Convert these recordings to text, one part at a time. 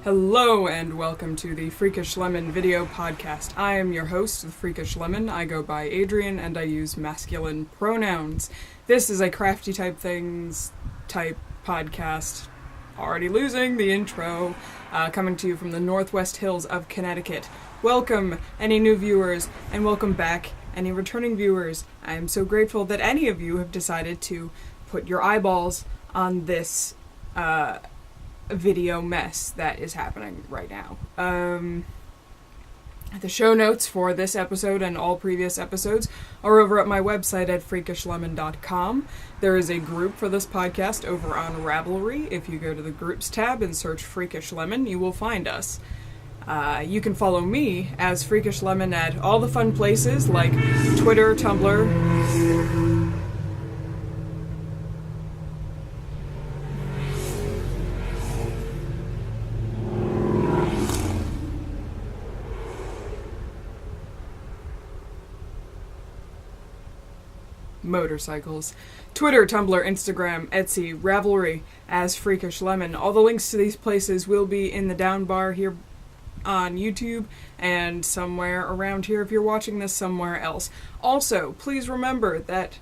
Hello and welcome to the Freakish Lemon video podcast. I am your host, the Freakish Lemon. I go by Adrian and I use masculine pronouns. This is a crafty type podcast. Already losing the intro. Coming to you from the Northwest Hills of Connecticut. Welcome any new viewers and welcome back any returning viewers. I am so grateful that any of you have decided to put your eyeballs on this video mess that is happening right now. The show notes for this episode and all previous episodes are over at my website at freakishlemon.com. There is a group for this podcast over on Ravelry. If you go to the groups tab and search Freakish Lemon, you will find us. You can follow me as Freakish Lemon at all the fun places like Twitter, Tumblr, motorcycles. Twitter, Tumblr, Instagram, Etsy, Ravelry as Freakish Lemon. All the links to these places will be in the down bar here on YouTube and somewhere around here if you're watching this somewhere else. Also, please remember that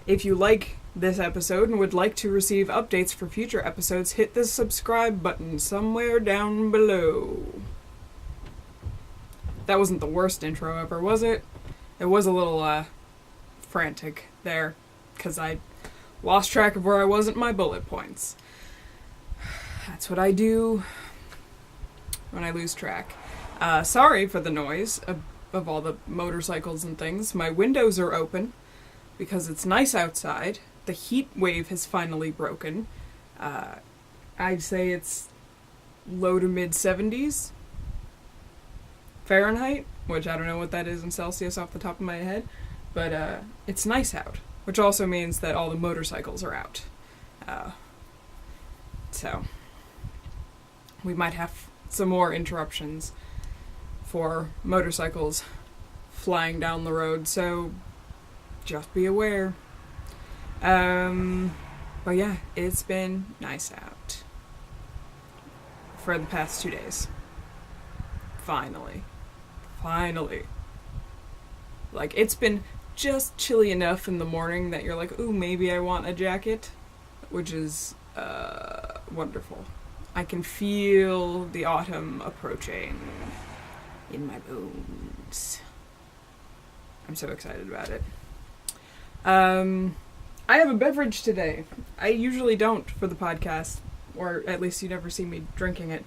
if you like this episode and would like to receive updates for future episodes, hit the subscribe button somewhere down below. That wasn't the worst intro ever, was it? It was a little frantic there, because I lost track of where I was at my bullet points. That's what I do when I lose track. Sorry for the noise of all the motorcycles and things. My windows are open because it's nice outside. The heat wave has finally broken. I'd say it's low to mid 70s Fahrenheit, which I don't know what that is in Celsius off the top of my head. But it's nice out, which also means that all the motorcycles are out. So we might have some more interruptions for motorcycles flying down the road, so just be aware. But yeah, it's been nice out for the past 2 days. Finally. Like, it's been just chilly enough in the morning that you're like, ooh, maybe I want a jacket, which is wonderful. I can feel the autumn approaching in my bones. I'm so excited about it. I have a beverage today. I usually don't for the podcast, or at least you never see me drinking it.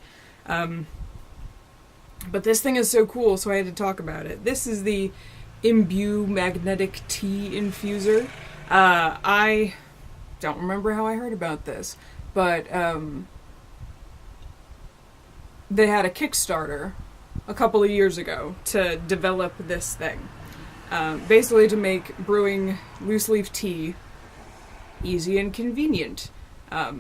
But this thing is so cool, so I had to talk about it. This is the Imbue Magnetic Tea Infuser. I don't remember how I heard about this, but they had a Kickstarter a couple of years ago to develop this thing. Basically to make brewing loose leaf tea easy and convenient. I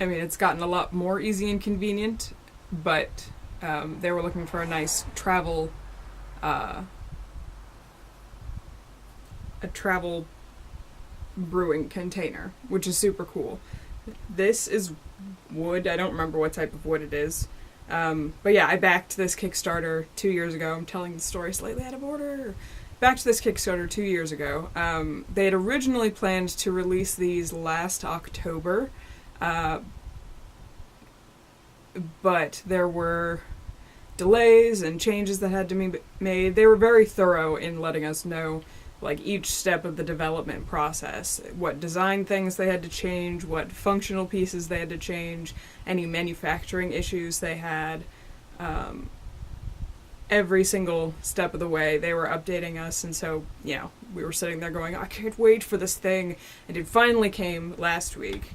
mean, it's gotten a lot more easy and convenient, but they were looking for a nice travel brewing container, which is super cool. This is wood. I don't remember what type of wood it is. But yeah, I backed this Kickstarter 2 years ago. I'm telling the story slightly out of order. Backed this Kickstarter 2 years ago. They had originally planned to release these last October, but there were delays and changes that had to be made. They were very thorough in letting us know, like, each step of the development process, what design things they had to change, what functional pieces they had to change, any manufacturing issues they had. Every single step of the way they were updating us, and so, you know, we were sitting there going, I can't wait for this thing, and it finally came last week.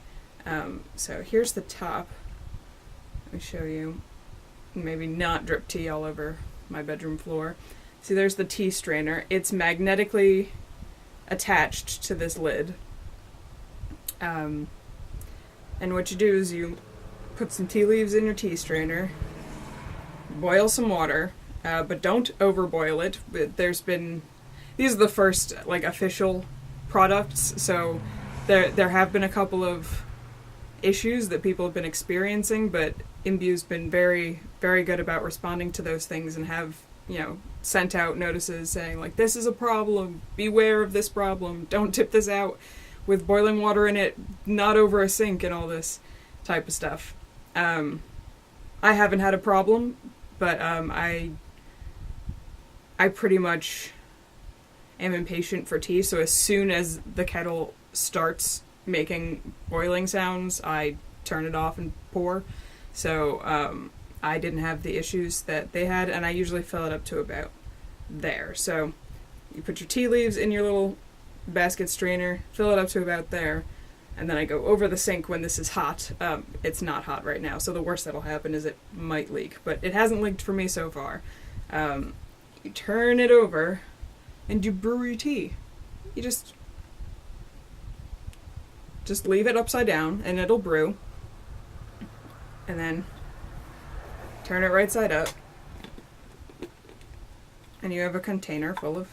So here's the top. Let me show you. Maybe not drip tea all over my bedroom floor. See, there's the tea strainer. It's magnetically attached to this lid. And what you do is you put some tea leaves in your tea strainer, boil some water, but don't overboil it. These are the first, like, official products, so there have been a couple of issues that people have been experiencing, but Imbue's been very, very good about responding to those things and have, sent out notices saying, like, this is a problem, beware of this problem, don't tip this out with boiling water in it, not over a sink, and all this type of stuff. I haven't had a problem, but I pretty much am impatient for tea, so as soon as the kettle starts making boiling sounds, I turn it off and pour. So I didn't have the issues that they had, and I usually fill it up to about there. So you put your tea leaves in your little basket strainer, fill it up to about there, and then I go over the sink when this is hot. It's not hot right now, so the worst that'll happen is it might leak, but it hasn't leaked for me so far. You turn it over, and you brew your tea. You just leave it upside down, and it'll brew. And then turn it right side up. And you have a container full of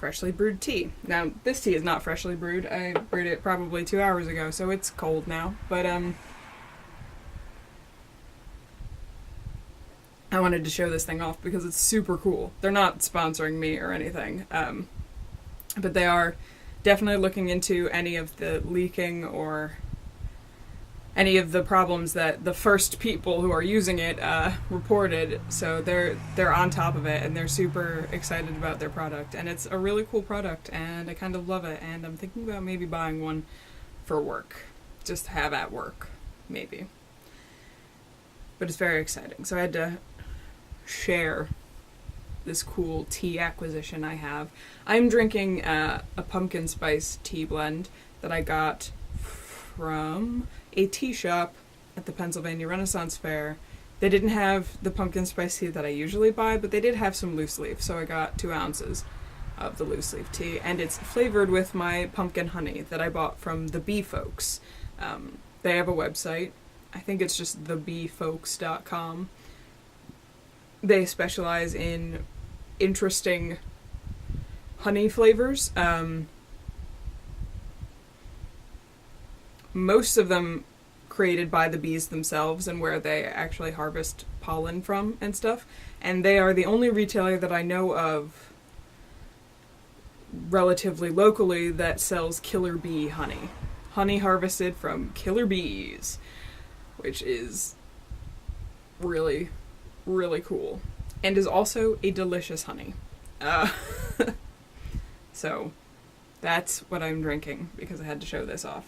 freshly brewed tea. Now, this tea is not freshly brewed. I brewed it probably 2 hours ago, so it's cold now. But, I wanted to show this thing off because it's super cool. They're not sponsoring me or anything. But they are definitely looking into any of the leaking or any of the problems that the first people who are using it reported. So they're on top of it, and they're super excited about their product. And it's a really cool product, and I kind of love it. And I'm thinking about maybe buying one for work. Just to have at work, maybe. But it's very exciting. So I had to share this cool tea acquisition I have. I'm drinking a pumpkin spice tea blend that I got from a tea shop at the Pennsylvania Renaissance Fair. They didn't have the pumpkin spice tea that I usually buy, but they did have some loose leaf, so I got 2 ounces of the loose leaf tea, and it's flavored with my pumpkin honey that I bought from the Bee Folks. They have a website. I think it's just thebeefolks.com. They specialize in interesting honey flavors. Most of them created by the bees themselves and where they actually harvest pollen from and stuff. And they are the only retailer that I know of relatively locally that sells killer bee honey. Honey harvested from killer bees, which is really, really cool. And is also a delicious honey. So that's what I'm drinking because I had to show this off.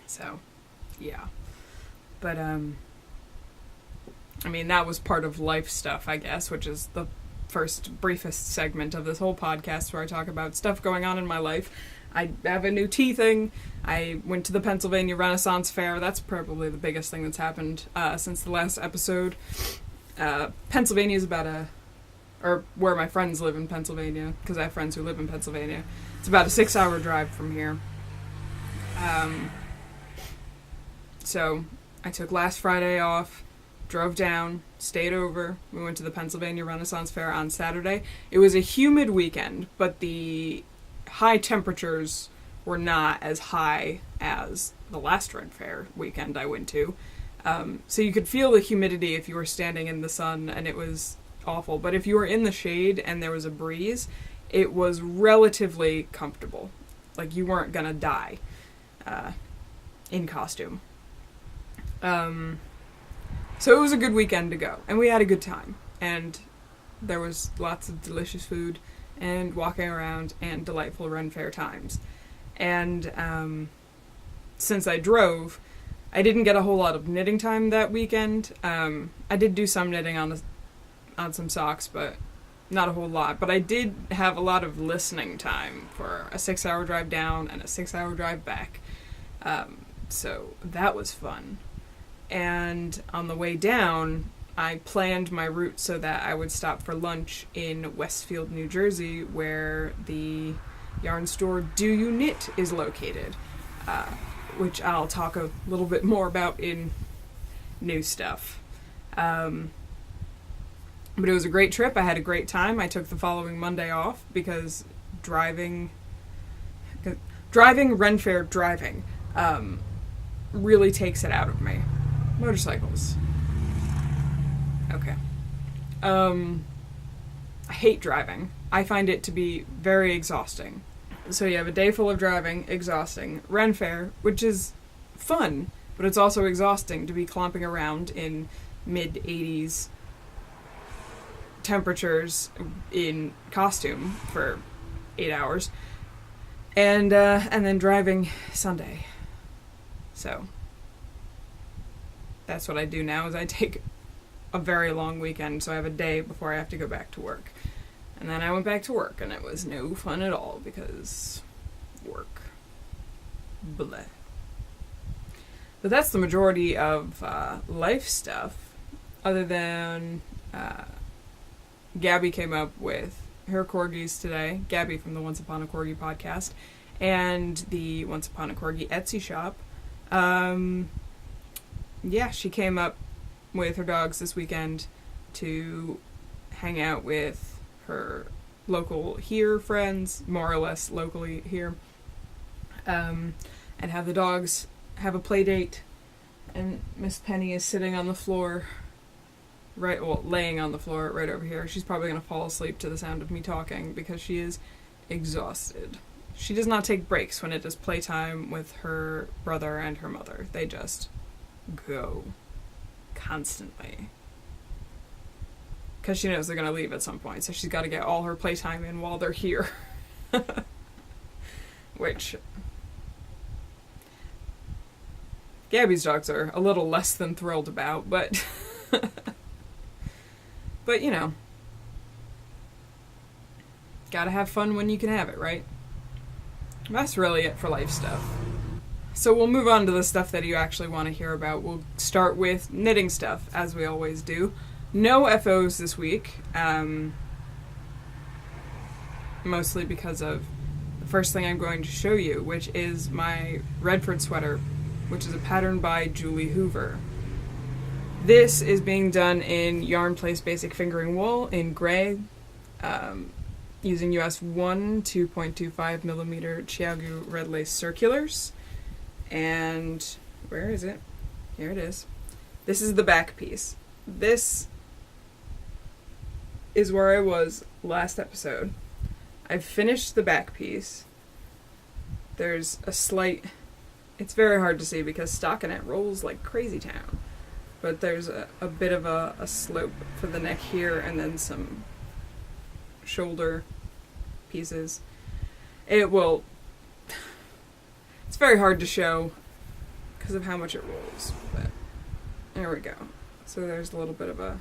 So, yeah. But, I mean, that was part of life stuff, I guess, which is the first briefest segment of this whole podcast where I talk about stuff going on in my life. I have a new tea thing. I went to the Pennsylvania Renaissance Fair. That's probably the biggest thing that's happened since the last episode. Pennsylvania is or where my friends live in Pennsylvania, because I have friends who live in Pennsylvania. It's about a 6-hour drive from here. So I took last Friday off, drove down, stayed over. We went to the Pennsylvania Renaissance Fair on Saturday. It was a humid weekend, but the high temperatures were not as high as the last Red Fair weekend I went to. So you could feel the humidity if you were standing in the sun, and it was awful. But if you were in the shade and there was a breeze, it was relatively comfortable. Like, you weren't gonna die in costume. So it was a good weekend to go, and we had a good time, and there was lots of delicious food, and walking around, and delightful Ren Fair times. And since I drove, I didn't get a whole lot of knitting time that weekend. I did do some knitting on some socks, but not a whole lot. But I did have a lot of listening time for a 6-hour drive down and a 6-hour drive back. So that was fun. And on the way down, I planned my route so that I would stop for lunch in Westfield, New Jersey, where the yarn store Do You Knit is located, which I'll talk a little bit more about in new stuff. But it was a great trip. I had a great time. I took the following Monday off because driving Ren Fair driving really takes it out of me. Motorcycles. Okay. I hate driving. I find it to be very exhausting. So you have a day full of driving, exhausting. Ren Fair, which is fun, but it's also exhausting to be clomping around in mid-80s temperatures in costume for 8 hours. And then driving Sunday. So that's what I do now, is I take a very long weekend, so I have a day before I have to go back to work. And then I went back to work, and it was no fun at all, because work. Bleh. But that's the majority of life stuff, other than Gabby came up with her corgis today, Gabby from the Once Upon a Corgi podcast, and the Once Upon a Corgi Etsy shop. Yeah, she came up with her dogs this weekend to hang out with her local here friends, more or less locally here, and have the dogs have a play date. And Miss Penny is sitting on the floor, laying on the floor right over here. She's probably going to fall asleep to the sound of me talking because she is exhausted. She does not take breaks when it is playtime with her brother and her mother. They just go constantly. Because she knows they're going to leave at some point, so she's got to get all her playtime in while they're here. Which Gabby's dogs are a little less than thrilled about, but but you know, gotta have fun when you can have it, right? That's really it for life stuff. So we'll move on to the stuff that you actually want to hear about. We'll start with knitting stuff, as we always do. No FOs this week, mostly because of the first thing I'm going to show you, which is my Redford sweater, which is a pattern by Julie Hoover. This is being done in Yarn Place Basic Fingering Wool in gray, using US 1 2.25 millimeter Chiagu red lace circulars. And where is it? Here it is. This is the back piece. This is where I was last episode. I've finished the back piece. There's a slight... It's very hard to see because stockinette rolls like crazy town. But there's a bit of a slope for the neck here, and then some shoulder pieces. It will... It's very hard to show because of how much it rolls, but there we go. So there's a little bit of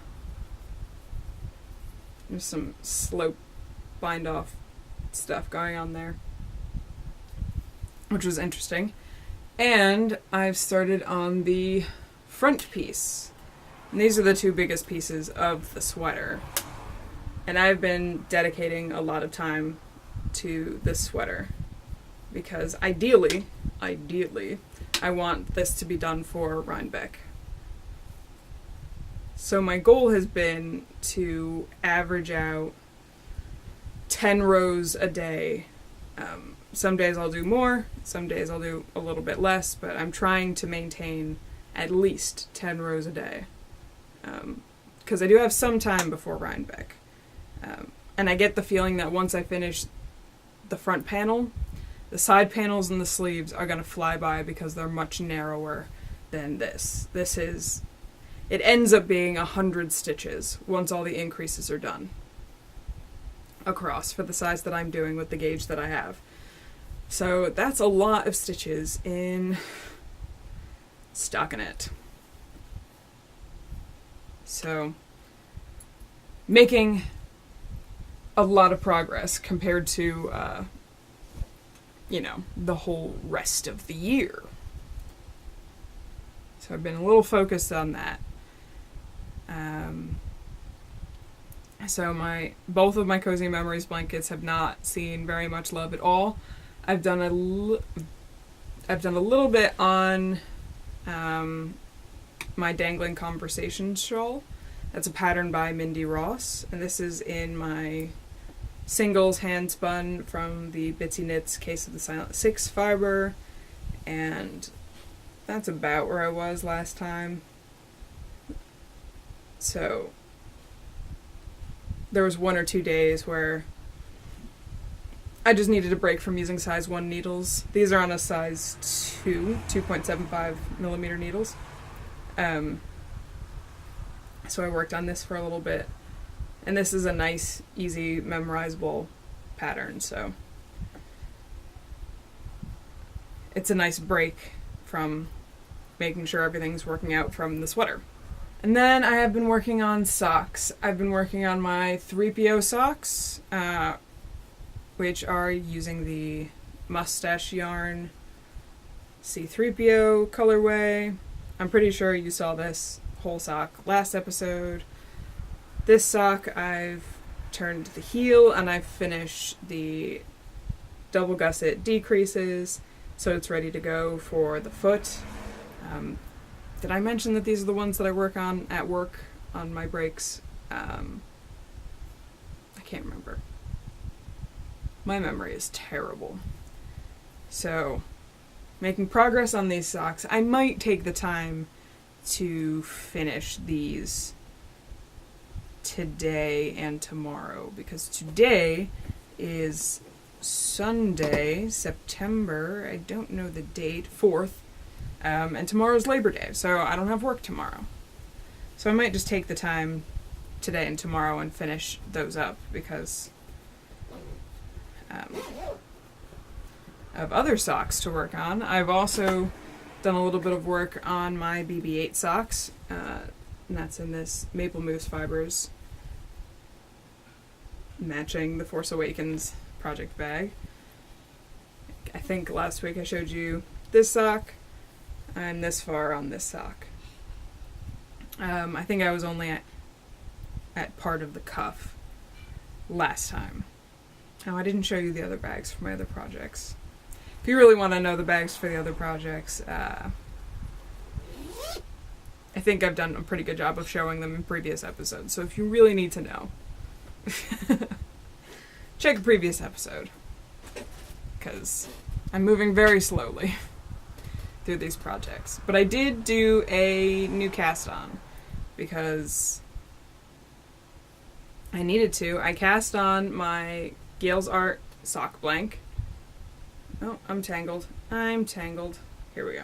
there's some slope bind off stuff going on there, which was interesting. And I've started on the front piece. And these are the two biggest pieces of the sweater. And I've been dedicating a lot of time to this sweater because ideally, I want this to be done for Rhinebeck. So my goal has been to average out 10 rows a day. Some days I'll do more, some days I'll do a little bit less, but I'm trying to maintain at least 10 rows a day. Because I do have some time before Rhinebeck. And I get the feeling that once I finish the front panel, the side panels and the sleeves are going to fly by because they're much narrower than this. It ends up being 100 stitches once all the increases are done across for the size that I'm doing with the gauge that I have. So that's a lot of stitches in stockinette. So making a lot of progress compared to, the whole rest of the year. So I've been a little focused on that. So both of my Cozy Memories blankets have not seen very much love at all. I've done a little bit on my Dangling Conversations shawl, That's a pattern by Mindy Ross, and this is in my singles hand spun from the Bitsy Knits Case of the Silent 6 fiber, and that's about where I was last time. So there was 1 or 2 days where I just needed a break from using size 1 needles. These are on a size 2.75 millimeter needles. So I worked on this for a little bit. And this is a nice, easy, memorizable pattern, so it's a nice break from making sure everything's working out from the sweater. And then I have been working on socks. I've been working on my 3PO socks, which are using the mustache yarn C3PO colorway. I'm pretty sure you saw this whole sock last episode. This sock I've turned the heel and I've finished the double gusset decreases, so it's ready to go for the foot. Did I mention that these are the ones that I work on at work on my breaks? I can't remember. My memory is terrible. So, making progress on these socks. I might take the time to finish these today and tomorrow, because today is Sunday, September, I don't know the date, 4th, and tomorrow's Labor Day, so I don't have work tomorrow. So I might just take the time today and tomorrow and finish those up, because I have other socks to work on. I've also done a little bit of work on my BB-8 socks, and that's in this Maple Mousse Fibers matching the Force Awakens project bag. I think last week I showed you this sock. I'm this far on this sock. I think I was only at part of the cuff last time. Oh, I didn't show you the other bags for my other projects. If you really want to know the bags for the other projects, I think I've done a pretty good job of showing them in previous episodes, so if you really need to know, check a previous episode, because I'm moving very slowly through these projects. But I did do a new cast on, because I needed to. I cast on my Gale's Art sock blank. Oh, I'm tangled. Here we go.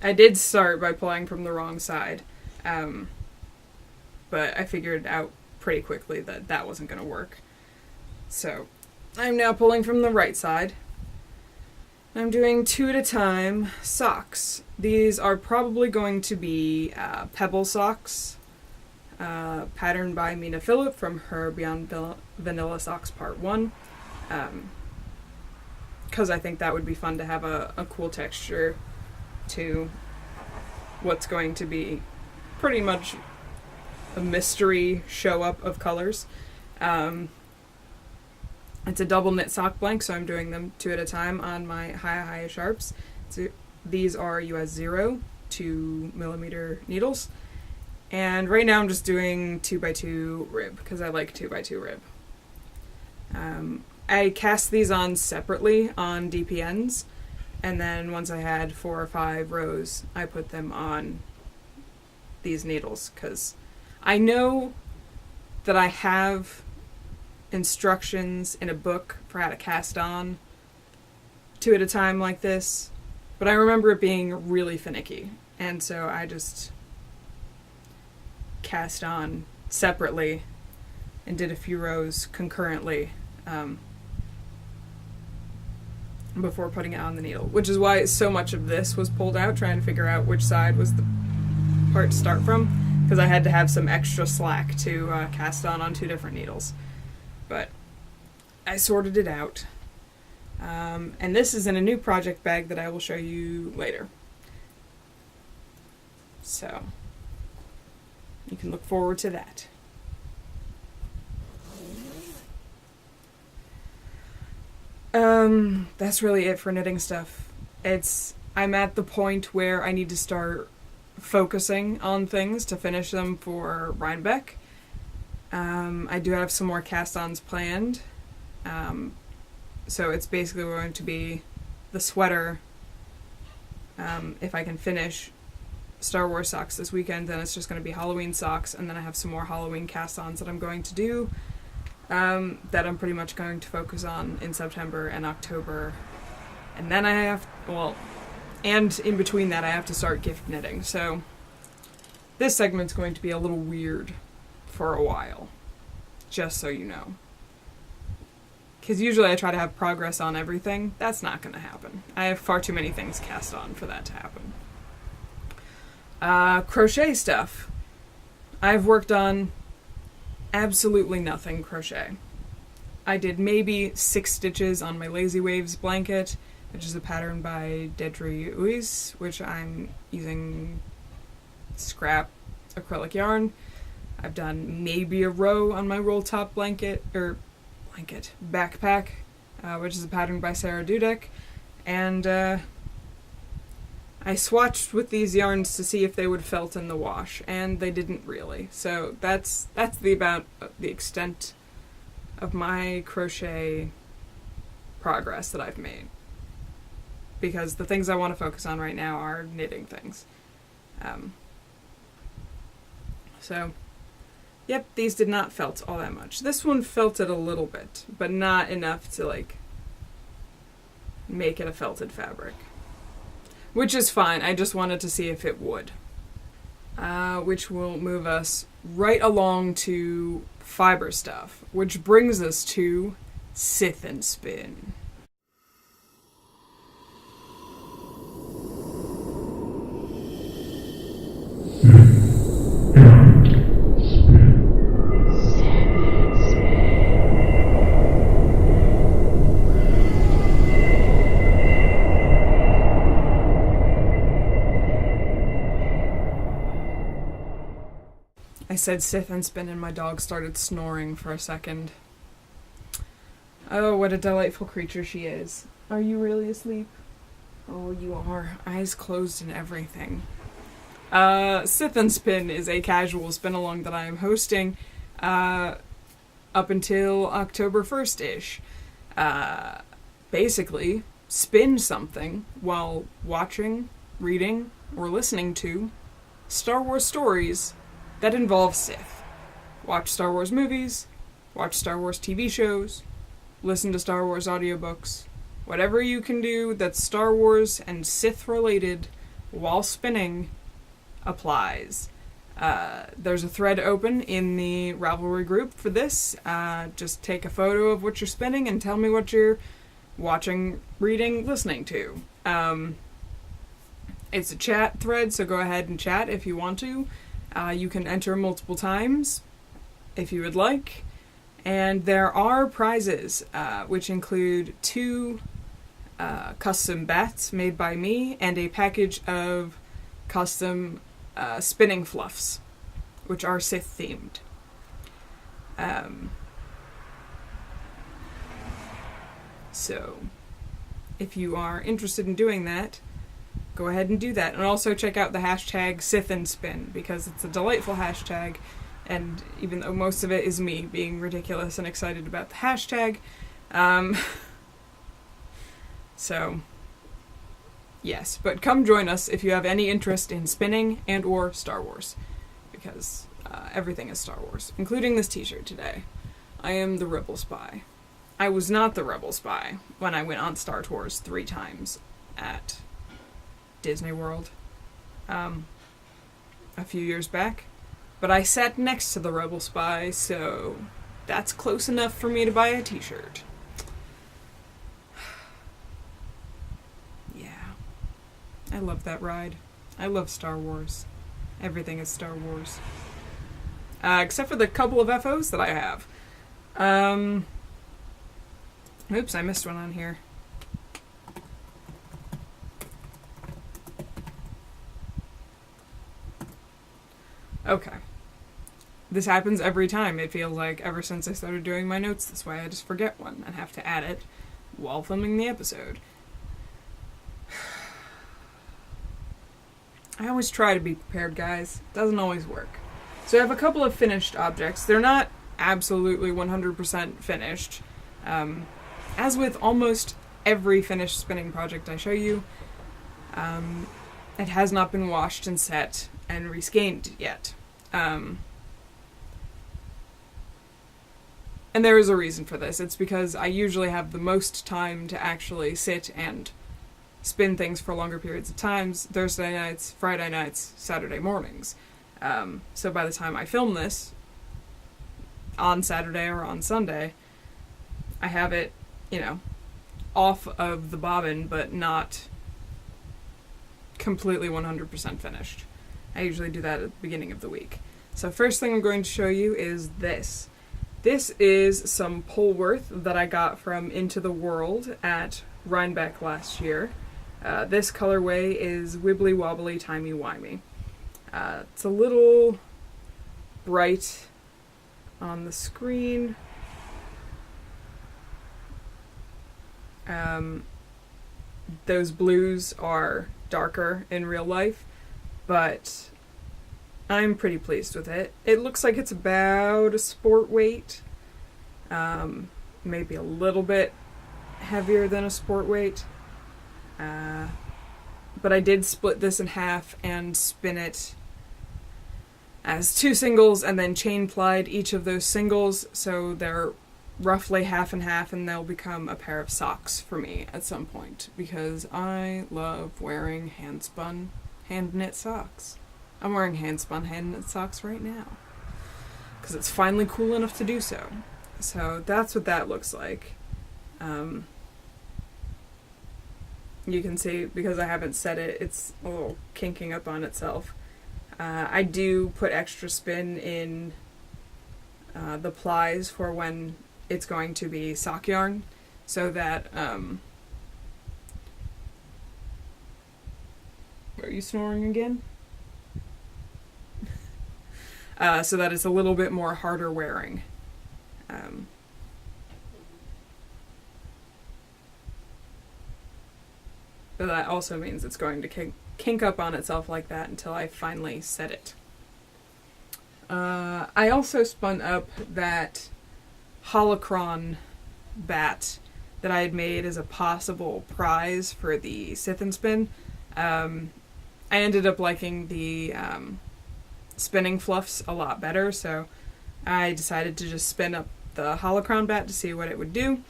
I did start by pulling from the wrong side, but I figured out pretty quickly that that wasn't going to work. So I'm now pulling from the right side. I'm doing 2 at a time socks. These are probably going to be pebble socks, patterned by Mina Phillip from her Beyond Vanilla Socks Part 1. Because I think that would be fun to have a cool texture to what's going to be pretty much a mystery show up of colors. It's a double knit sock blank, so I'm doing them 2 at a time on my Hiya Sharps. So these are US 0 2 millimeter needles, and right now I'm just doing 2x2 rib because I like 2x2 rib. I cast these on separately on DPNs, and then once I had 4 or 5 rows, I put them on these needles, because I know that I have instructions in a book for how to cast on 2 at a time like this, but I remember it being really finicky, and so I just cast on separately and did a few rows concurrently before putting it on the needle, which is why so much of this was pulled out, trying to figure out which side was the part to start from, because I had to have some extra slack to cast on 2 different needles. But I sorted it out. And this is in a new project bag that I will show you later. So you can look forward to that. That's really it for knitting stuff. I'm at the point where I need to start focusing on things to finish them for Rhinebeck. I do have some more cast-ons planned. So it's basically going to be the sweater. If I can finish Star Wars socks this weekend, then it's just going to be Halloween socks, and then I have some more Halloween cast-ons that I'm going to do that I'm pretty much going to focus on in September and October. And then I have, and in between that I have to start gift knitting. So this segment's going to be a little weird for a while, just so you know. Because usually I try to have progress on everything. That's not going to happen. I have far too many things cast on for that to happen. Crochet stuff. I've worked on absolutely nothing crochet. I did maybe 6 stitches on my Lazy Waves blanket, which is a pattern by Dedri Uis, which I'm using scrap acrylic yarn. I've done maybe a row on my roll top backpack, which is a pattern by Sarah Dudek, and I swatched with these yarns to see if they would felt in the wash, and they didn't really. So that's the extent of my crochet progress that I've made. Because the things I want to focus on right now are knitting things. So, yep, these did not felt all that much. This one felted a little bit, but not enough to, make it a felted fabric. Which is fine, I just wanted to see if it would. Which will move us right along to fiber stuff, which brings us to Sith and Spin. I said Sith and Spin and my dog started snoring for a second. Oh, what a delightful creature she is. Are you really asleep? Oh, you are. Eyes closed and everything. Sith and Spin is a casual spin-along that I am hosting up until October 1st-ish. Basically, spin something while watching, reading, or listening to Star Wars stories that involve Sith. Watch Star Wars movies, watch Star Wars TV shows, listen to Star Wars audiobooks, whatever you can do that's Star Wars and Sith related while spinning applies. There's a thread open in the Ravelry group for this. Just take a photo of what you're spinning and tell me what you're watching, reading, listening to. It's a chat thread, so go ahead and chat if you want to. You can enter multiple times if you would like. And there are prizes, which include 2 custom bats made by me and a package of custom spinning fluffs, which are Sith themed. So, if you are interested in doing that, go ahead and do that. And also check out the hashtag Sith and Spin, because it's a delightful hashtag, and even though most of it is me being ridiculous and excited about the hashtag, so, yes. But come join us if you have any interest in spinning and or Star Wars, because everything is Star Wars, including this t-shirt today. I am the Rebel Spy. I was not the Rebel Spy when I went on Star Tours 3 times at Disney World a few years back, but I sat next to the Rebel Spy, so that's close enough for me to buy a t-shirt. Yeah, I love that ride. I love Star Wars. Everything is Star Wars, except for the couple of FOs that I have. Oops, I missed one on here. Okay. This happens every time, it feels like, ever since I started doing my notes this way. I just forget one and have to add it while filming the episode. I always try to be prepared, guys. Doesn't always work. So I have a couple of finished objects. They're not absolutely 100% finished. As with almost every finished spinning project I show you, it has not been washed and set and reskeined yet. And there is a reason for this. It's because I usually have the most time to actually sit and spin things for longer periods of times, Thursday nights, Friday nights, Saturday mornings. So by the time I film this, on Saturday or on Sunday, I have it, off of the bobbin, but not completely 100% finished. I usually do that at the beginning of the week. So first thing I'm going to show you is this. This is some Polworth that I got from Into the World at Rhinebeck last year. This colorway is Wibbly Wobbly Timey Wimey. It's a little bright on the screen. Those blues are darker in real life, but I'm pretty pleased with it. It looks like it's about a sport weight, maybe a little bit heavier than a sport weight. But I did split this in half and spin it as 2 singles and then chain plied each of those singles, so they're roughly half and half, and they'll become a pair of socks for me at some point, because I love wearing hand-spun, hand-knit socks. I'm wearing hand-spun, hand-knit socks right now, because it's finally cool enough to do so. So that's what that looks like. You can see, because I haven't set it, it's a little kinking up on itself. I do put extra spin in the plies for when it's going to be sock yarn, so that, are you snoring again? So that it's a little bit more harder wearing. But that also means it's going to kink up on itself like that until I finally set it. I also spun up that holocron bat that I had made as a possible prize for the Sith and Spin. I ended up liking the spinning fluffs a lot better, so I decided to just spin up the holocron bat to see what it would do.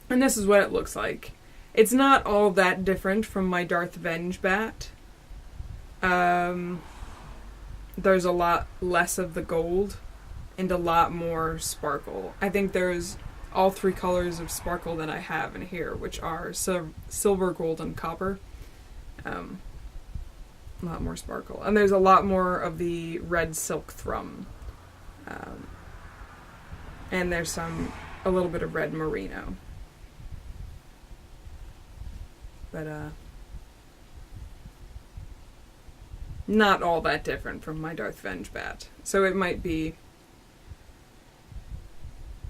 And this is what it looks like. It's not all that different from my Darth Venge bat. There's a lot less of the gold and a lot more sparkle. I think there's all 3 colors of sparkle that I have in here, which are silver, gold, and copper. A lot more sparkle. And there's a lot more of the red silk thrum. And there's a little bit of red merino. But, not all that different from my Darth Venge bat. So it might be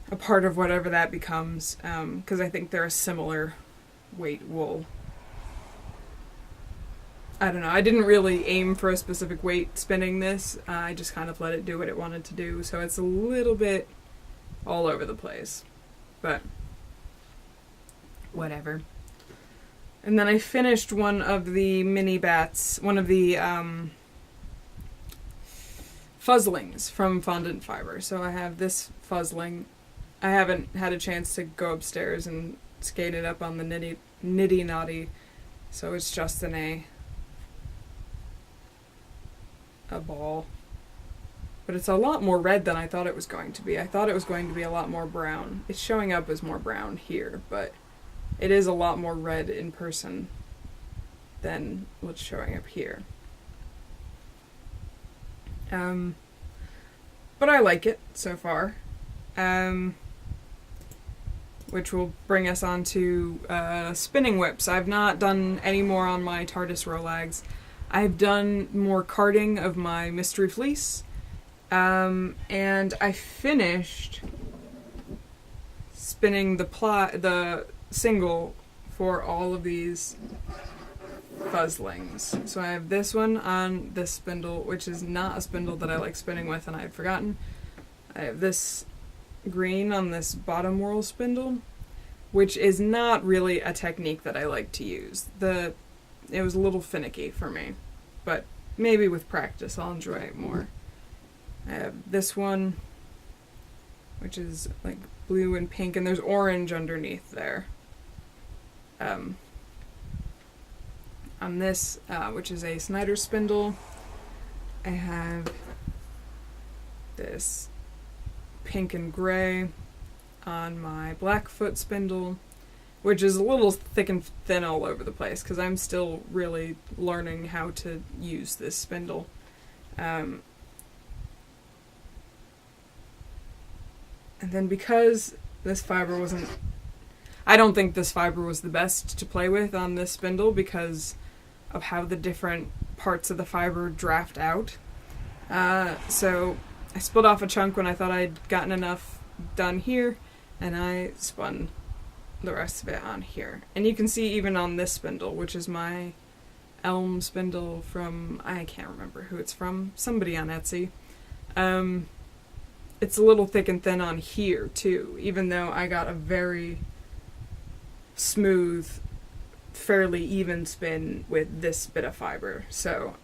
a part of whatever that becomes, because I think they're a similar weight wool. I don't know, I didn't really aim for a specific weight spinning this, I just kind of let it do what it wanted to do, so it's a little bit all over the place. But, whatever. And then I finished one of the mini bats, one of the fuzzlings from Fondant Fiber. So I have this fuzzling. I haven't had a chance to go upstairs and skate it up on the nitty naughty, so it's just in a ball. But it's a lot more red than I thought it was going to be. I thought it was going to be a lot more brown. It's showing up as more brown here, but it is a lot more red in person than what's showing up here. But I like it so far. Which will bring us on to spinning whips. I've not done any more on my TARDIS Rolags. I've done more carding of my Mystery Fleece. And I finished spinning the single for all of these fuzzlings. So I have this one on this spindle, which is not a spindle that I like spinning with, and I had forgotten. I have this green on this bottom whorl spindle, which is not really a technique that I like to use. It was a little finicky for me, but maybe with practice I'll enjoy it more. I have this one, which is like blue and pink, and there's orange underneath there. On this, which is a Snyder spindle, I have this pink and gray on my Blackfoot spindle, which is a little thick and thin all over the place because I'm still really learning how to use this spindle. And then because this fiber wasn't... I don't think this fiber was the best to play with on this spindle because of how the different parts of the fiber draft out. So I split off a chunk when I thought I'd gotten enough done here, and I spun the rest of it on here. And you can see even on this spindle, which is my elm spindle from, I can't remember who it's from, somebody on Etsy. It's a little thick and thin on here too, even though I got a very smooth, fairly even spin with this bit of fiber. So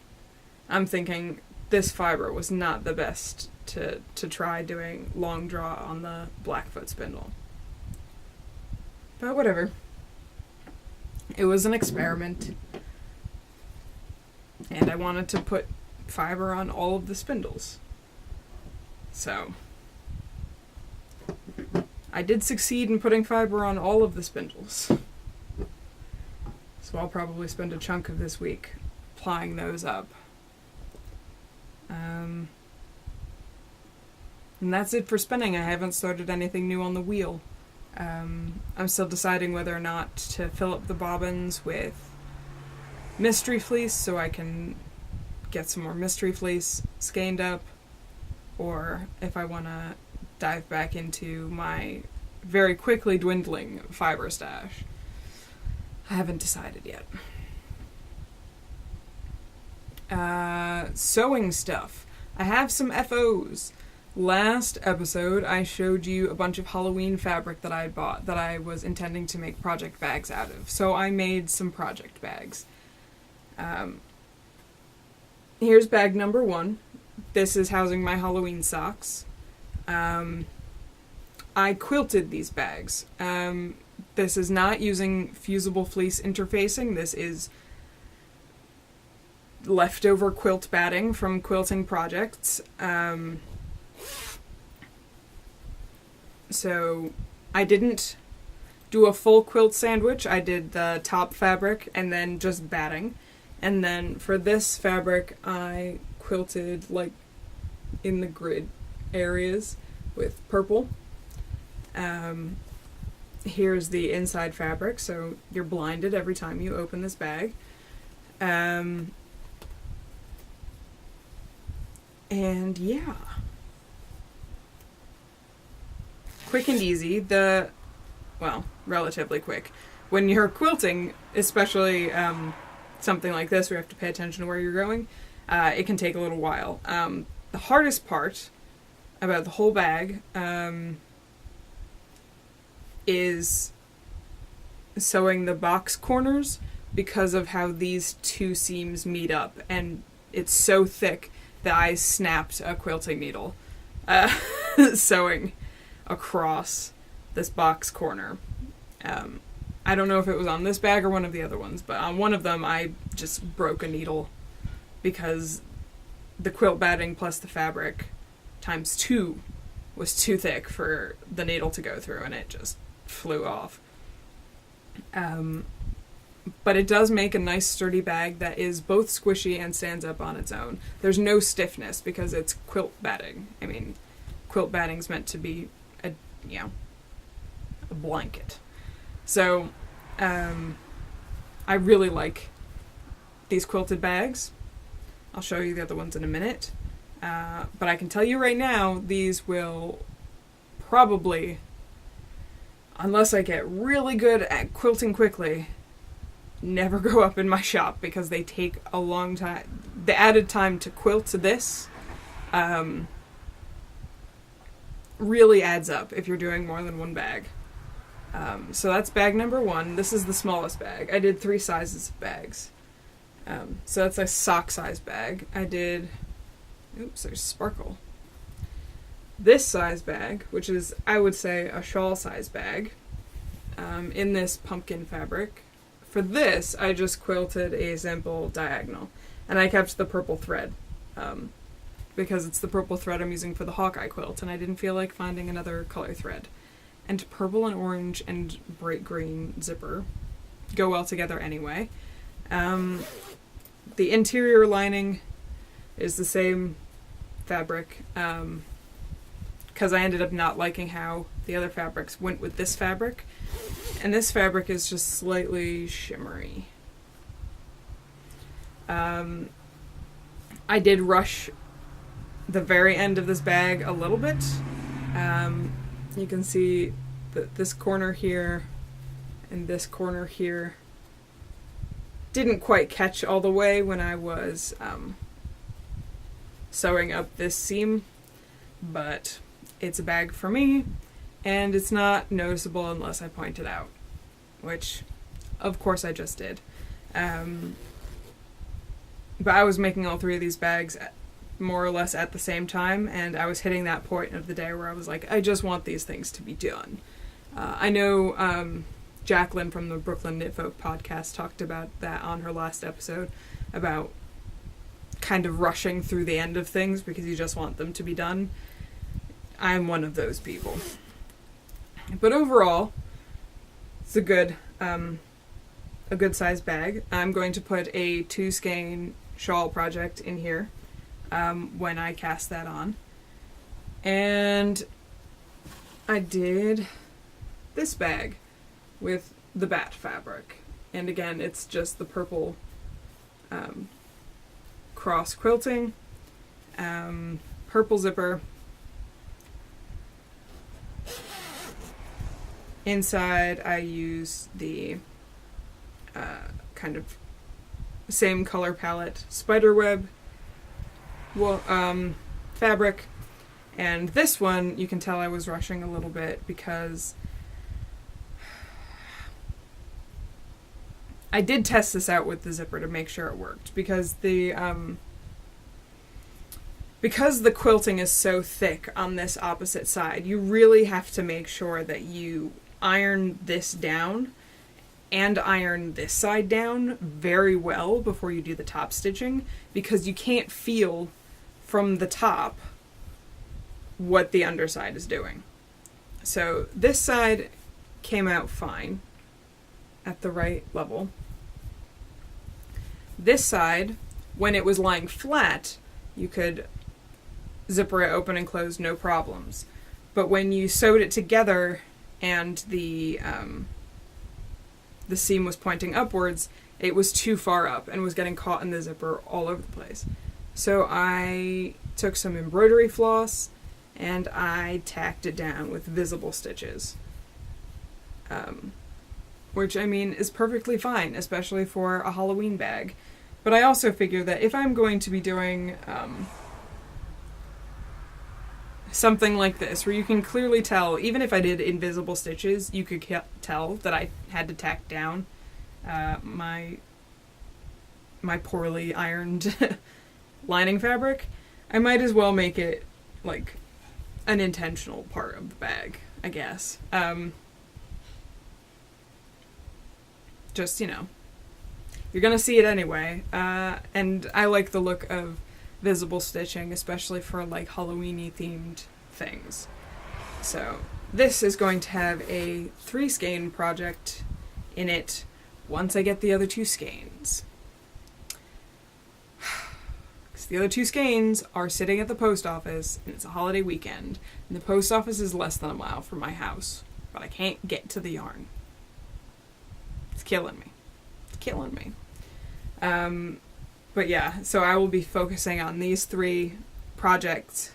I'm thinking this fiber was not the best to try doing long draw on the Blackfoot spindle. But whatever. It was an experiment. And I wanted to put fiber on all of the spindles. So I did succeed in putting fiber on all of the spindles. So I'll probably spend a chunk of this week plying those up. And that's it for spinning. I haven't started anything new on the wheel. I'm still deciding whether or not to fill up the bobbins with mystery fleece so I can get some more mystery fleece skeined up, or if I want to dive back into my very quickly dwindling fiber stash. I haven't decided yet. Sewing stuff. I have some FOs. Last episode, I showed you a bunch of Halloween fabric that I had bought that I was intending to make project bags out of. So I made some project bags. Here's bag number 1. This is housing my Halloween socks. I quilted these bags. This is not using fusible fleece interfacing. This is leftover quilt batting from quilting projects. So I didn't do a full quilt sandwich. I did the top fabric and then just batting. And then for this fabric, I quilted like in the grid areas with purple. Here's the inside fabric, so you're blinded every time you open this bag. And yeah. Quick and easy. Well, relatively quick. When you're quilting, especially something like this where you have to pay attention to where you're going, it can take a little while. The hardest part about the whole bag is sewing the box corners because of how these two seams meet up, and it's so thick that I snapped a quilting needle sewing across this box corner. I don't know if it was on this bag or one of the other ones, but on one of them I just broke a needle because the quilt batting plus the fabric times 2 was too thick for the needle to go through, and it just flew off. But it does make a nice sturdy bag that is both squishy and stands up on its own. There's no stiffness because it's quilt batting. I mean, quilt batting's meant to be a blanket. So, I really like these quilted bags. I'll show you the other ones in a minute. But I can tell you right now, these will probably, unless I get really good at quilting quickly, never go up in my shop because they take a long time. The added time to quilt to this really adds up if you're doing more than one bag. So that's bag number 1. This is the smallest bag. I did 3 sizes of bags. So that's a sock size bag. I did, oops, there's sparkle. This size bag, which is, I would say, a shawl size bag, in this pumpkin fabric. For this, I just quilted a simple diagonal, and I kept the purple thread, because it's the purple thread I'm using for the Hawkeye quilt, and I didn't feel like finding another color thread. And purple and orange and bright green zipper go well together anyway. The interior lining is the same fabric, because I ended up not liking how the other fabrics went with this fabric. And this fabric is just slightly shimmery. I did rush the very end of this bag a little bit. You can see that this corner here and this corner here didn't quite catch all the way when I was sewing up this seam, but it's a bag for me, and it's not noticeable unless I point it out, which of course I just did. But I was making all 3 of these bags more or less at the same time, and I was hitting that point of the day where I was like, I just want these things to be done. I know Jacqueline from the Brooklyn Knit Folk podcast talked about that on her last episode, about kind of rushing through the end of things because you just want them to be done. I'm one of those people. But overall, it's a good size bag. I'm going to put a 2 skein shawl project in here when I cast that on. And I did this bag with the bat fabric. And again, it's just the purple cross quilting, purple zipper. Inside, I use the kind of same color palette spiderweb fabric, and this one you can tell I was rushing a little bit because I did test this out with the zipper to make sure it worked, because the quilting is so thick on this opposite side, you really have to make sure that you iron this down and iron this side down very well before you do the top stitching, because you can't feel from the top what the underside is doing. So this side came out fine at the right level. This side, when it was lying flat, you could zipper it open and close, no problems. But when you sewed it together and the seam was pointing upwards, it was too far up and was getting caught in the zipper all over the place. So I took some embroidery floss and I tacked it down with visible stitches. Which, I mean, is perfectly fine, especially for a Halloween bag. But I also figure that if I'm going to be doing something like this, where you can clearly tell, even if I did invisible stitches, you could tell that I had to tack down my poorly ironed lining fabric, I might as well make it like an intentional part of the bag, I guess. Just, you know, you're gonna see it anyway, and I like the look of visible stitching, especially for like Halloween-y themed things. So this is going to have a 3 skein project in it once I get the other 2 skeins. Because the other 2 skeins are sitting at the post office, and it's a holiday weekend, and the post office is less than a mile from my house, but I can't get to the yarn. It's killing me. It's killing me. But yeah, so I will be focusing on these 3 projects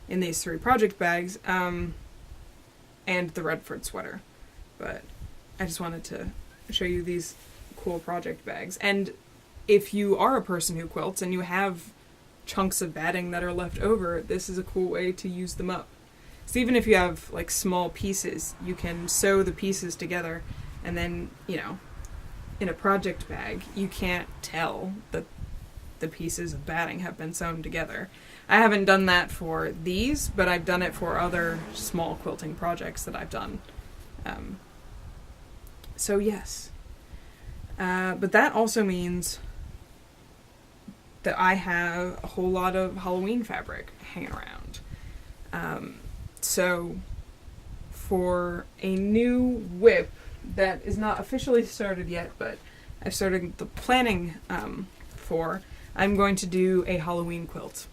in these 3 project bags, and the Redford sweater. But I just wanted to show you these cool project bags. And if you are a person who quilts and you have chunks of batting that are left over, this is a cool way to use them up. So even if you have like small pieces, you can sew the pieces together, and then, you know, in a project bag, you can't tell that the pieces of batting have been sewn together. I haven't done that for these, but I've done it for other small quilting projects that I've done. So yes. But that also means that I have a whole lot of Halloween fabric hanging around. So for a new whip that is not officially started yet, but I've started the planning for, I'm going to do a Halloween quilt.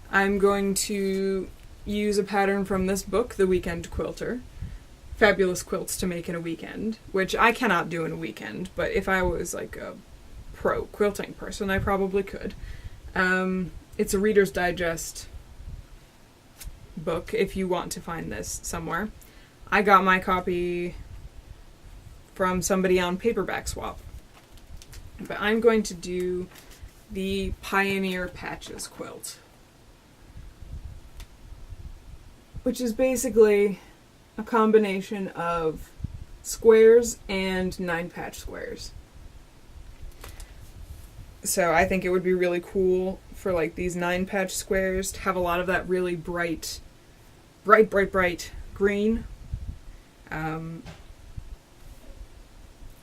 I'm going to use a pattern from this book, The Weekend Quilter, Fabulous Quilts to Make in a Weekend, which I cannot do in a weekend, but if I was like a pro quilting person, I probably could. It's a Reader's Digest book, if you want to find this somewhere. I got my copy from somebody on Paperback Swap. But I'm going to do the Pioneer Patches quilt, which is basically a combination of squares and 9-patch squares. So I think it would be really cool for like these 9-patch squares to have a lot of that really bright green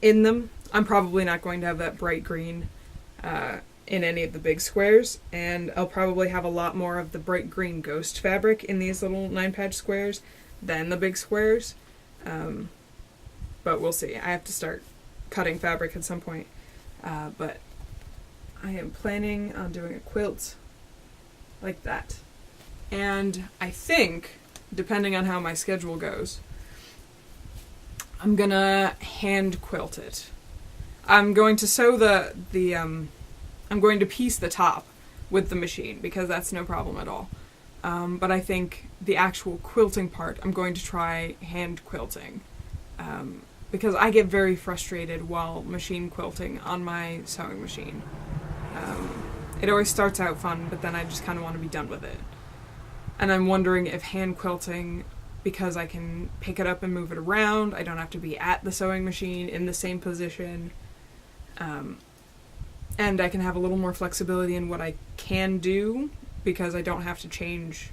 in them. I'm probably not going to have that bright green in any of the big squares, and I'll probably have a lot more of the bright green ghost fabric in these little 9-patch squares than the big squares. But we'll see. I have to start cutting fabric at some point. But I am planning on doing a quilt like that. And I think, depending on how my schedule goes, I'm gonna hand quilt it. I'm going to sew I'm going to piece the top with the machine, because that's no problem at all. But I think the actual quilting part, I'm going to try hand quilting. Because I get very frustrated while machine quilting on my sewing machine. It always starts out fun, but then I just kind of want to be done with it. And I'm wondering if hand quilting, because I can pick it up and move it around, I don't have to be at the sewing machine in the same position, and I can have a little more flexibility in what I can do, because I don't have to change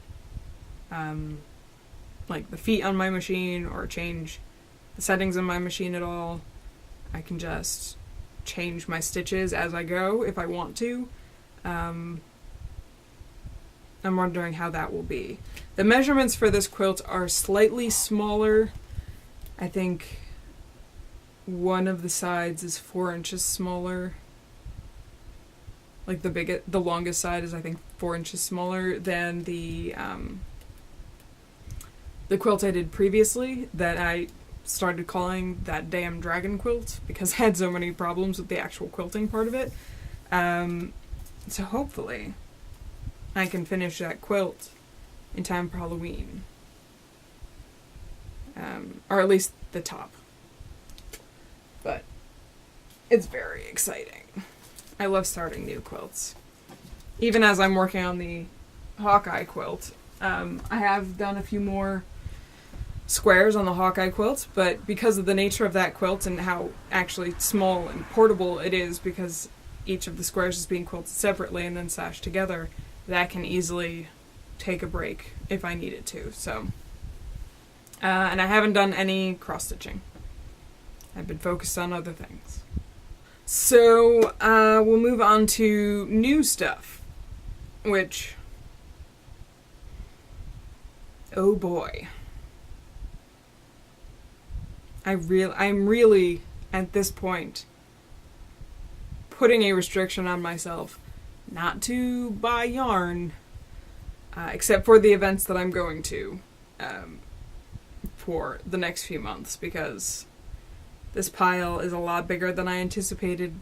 like the feet on my machine or change the settings on my machine at all. I can just change my stitches as I go if I want to. I'm wondering how that will be. The measurements for this quilt are slightly smaller. I think one of the sides is 4 inches smaller. Like the longest side is, I think, 4 inches smaller than the quilt I did previously, that I started calling that damn dragon quilt because I had so many problems with the actual quilting part of it. So hopefully I can finish that quilt in time for Halloween. Or at least the top. But it's very exciting. I love starting new quilts. Even as I'm working on the Hawkeye quilt, I have done a few more squares on the Hawkeye quilt, but because of the nature of that quilt and how actually small and portable it is, because each of the squares is being quilted separately and then sashed together, that can easily take a break if I need it to. So, and I haven't done any cross-stitching. I've been focused on other things. So, we'll move on to new stuff, which, oh boy. I'm really, at this point, putting a restriction on myself not to buy yarn, except for the events that I'm going to, for the next few months, because this pile is a lot bigger than I anticipated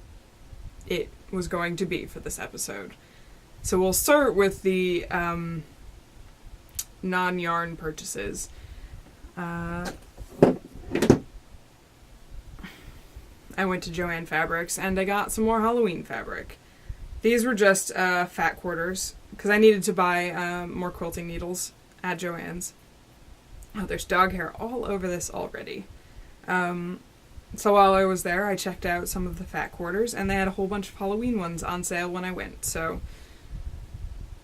it was going to be for this episode. So we'll start with the non-yarn purchases. I I went to Joann Fabrics and I got some more Halloween fabric. These were just fat quarters because I needed to buy more quilting needles at Joann's. Oh, there's dog hair all over this already. So while I was there, I checked out some of the fat quarters, and they had a whole bunch of Halloween ones on sale when I went. So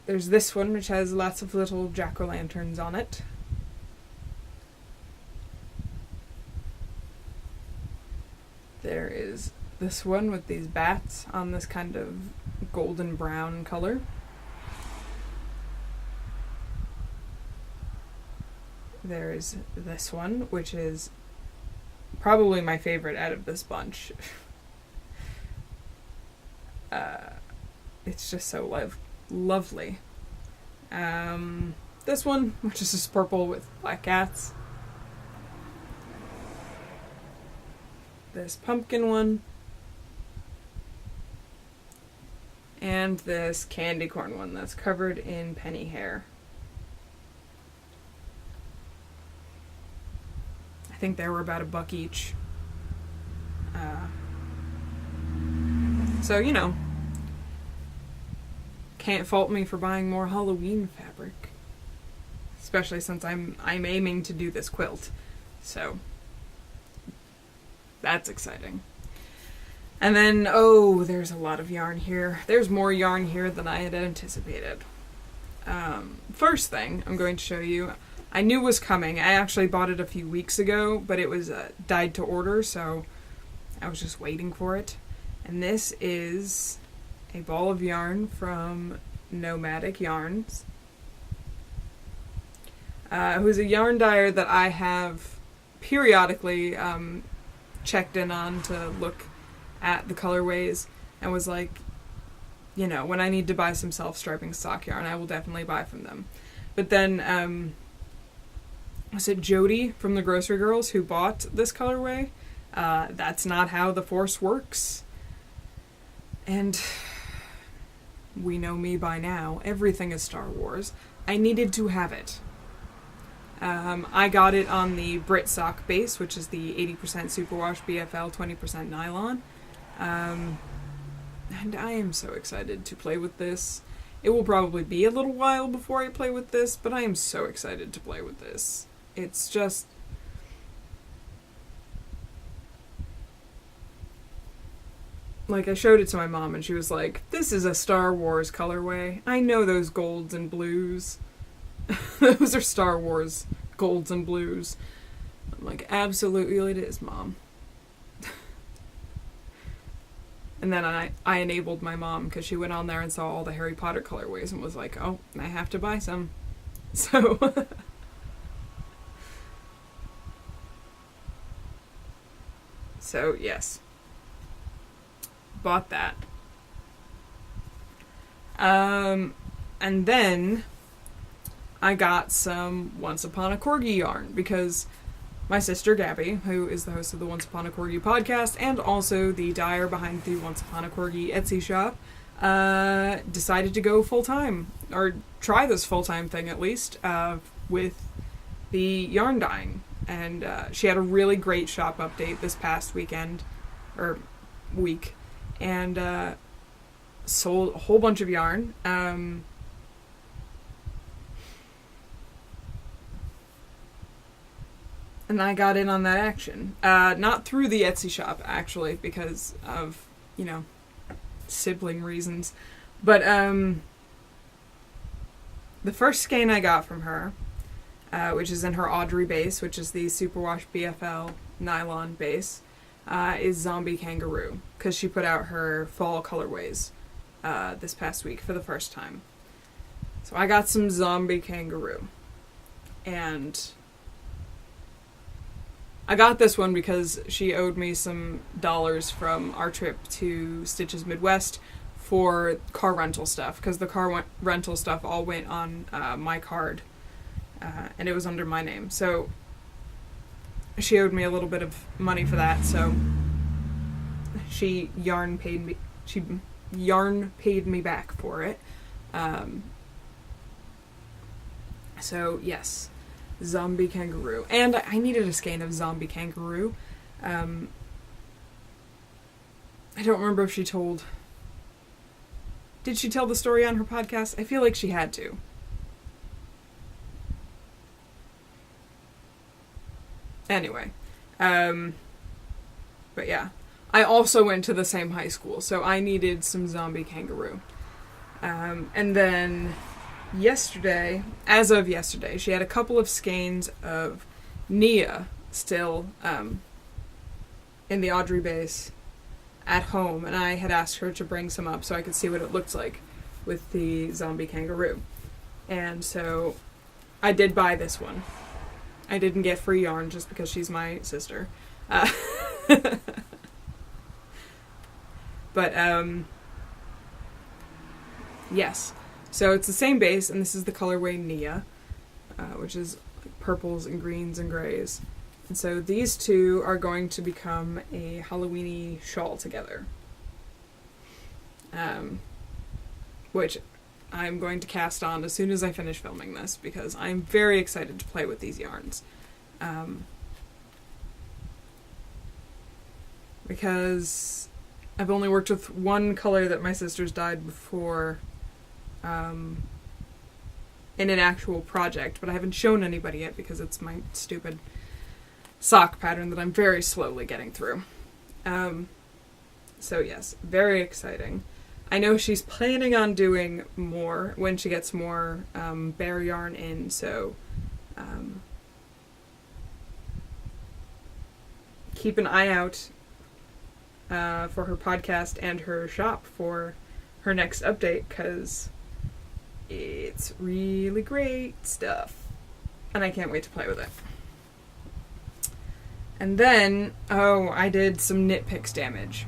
there's this one, which has lots of little jack-o'-lanterns on it. There is this one with these bats on this kind of golden brown color. There's this one, which is probably my favorite out of this bunch. It's just so lovely. This one, which is just purple with black cats. This pumpkin one. And this candy corn one that's covered in penny hair. I think they were about $1 each. So, you know, can't fault me for buying more Halloween fabric. Especially since I'm aiming to do this quilt. So, that's exciting. And then, oh, there's a lot of yarn here. There's more yarn here than I had anticipated. First thing I'm going to show you, I knew was coming. I actually bought it a few weeks ago, but it was dyed to order, so I was just waiting for it. And this is a ball of yarn from Nomadic Yarns, who's a yarn dyer that I have periodically checked in on to look at the colorways and was like, you know, when I need to buy some self-striping stock yarn, I will definitely buy from them. But then, was it Jody from the Grocery Girls who bought this colorway? That's not how the Force works. And we know me by now. Everything is Star Wars. I needed to have it. I got it on the Brit Sock base, which is the 80% superwash BFL, 20% nylon. And I am so excited to play with this. It will probably be a little while before I play with this, but I am so excited to play with this. It's just... like, I showed it to my mom and she was like, this is a Star Wars colorway. I know those golds and blues. Those are Star Wars golds and blues. I'm like, absolutely it is, Mom. And then I enabled my mom because she went on there and saw all the Harry Potter colorways and was like, oh, I have to buy some. So... so, yes. Bought that. And then I got some Once Upon a Corgi yarn because my sister Gabby, who is the host of the Once Upon a Corgi podcast and also the dyer behind the Once Upon a Corgi Etsy shop, decided to go full-time, or try this full-time thing at least, with the yarn dyeing. And she had a really great shop update this past weekend, or week, and sold a whole bunch of yarn. And I got in on that action. Not through the Etsy shop, actually, because of, you know, sibling reasons. But the first skein I got from her, which is in her Audrey base, which is the Superwash BFL nylon base, is Zombie Kangaroo, because she put out her fall colorways this past week for the first time. So I got some Zombie Kangaroo. And I got this one because she owed me some dollars from our trip to Stitches Midwest for car rental stuff, because the car rental stuff all went on my card, and it was under my name. So she owed me a little bit of money for that, so she yarn paid me back for it. So yes, Zombie Kangaroo. And I needed a skein of Zombie Kangaroo. I don't remember if she told... Did she tell the story on her podcast? I feel like she had to. Anyway. But yeah. I also went to the same high school, so I needed some zombie kangaroo. And then yesterday, as of yesterday, she had a couple of skeins of Nia still in the Audrey base at home, and I had asked her to bring some up so I could see what it looked like with the zombie kangaroo. And so I did buy this one. I didn't get free yarn just because she's my sister. But, yes. So it's the same base, and this is the colorway Nia, which is like purples and greens and grays. And so these two are going to become a Halloween-y shawl together. Which I'm going to cast on as soon as I finish filming this, because I'm very excited to play with these yarns. Because I've only worked with one color that my sister's dyed before in an actual project, but I haven't shown anybody yet because it's my stupid sock pattern that I'm very slowly getting through. So yes, very exciting. I know she's planning on doing more when she gets more bear yarn in, so keep an eye out for her podcast and her shop for her next update, because it's really great stuff. And I can't wait to play with it. And then, I did some nitpicks damage.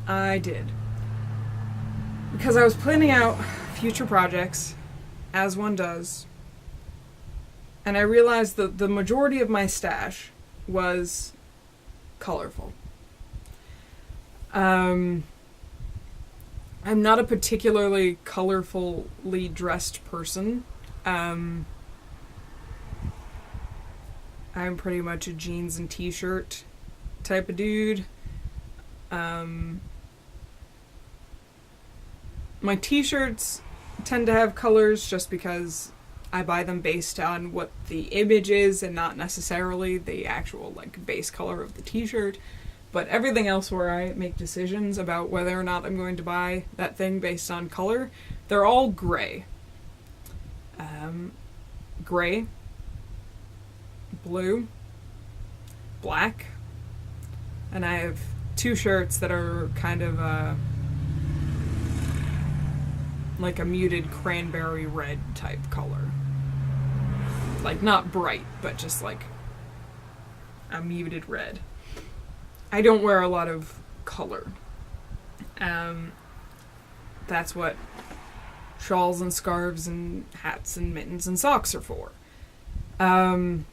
I did. Because I was planning out future projects, as one does, and I realized that the majority of my stash was colorful. I'm not a particularly colorfully dressed person. I'm pretty much a jeans and t-shirt type of dude. My t-shirts tend to have colors just because I buy them based on what the image is and not necessarily the actual like base color of the t-shirt. But everything else where I make decisions about whether or not I'm going to buy that thing based on color, they're all gray. Gray, blue, black, and I have two shirts that are kind of like a muted cranberry red type color. Like not bright, but just like a muted red. I don't wear a lot of color. That's what shawls and scarves and hats and mittens and socks are for. But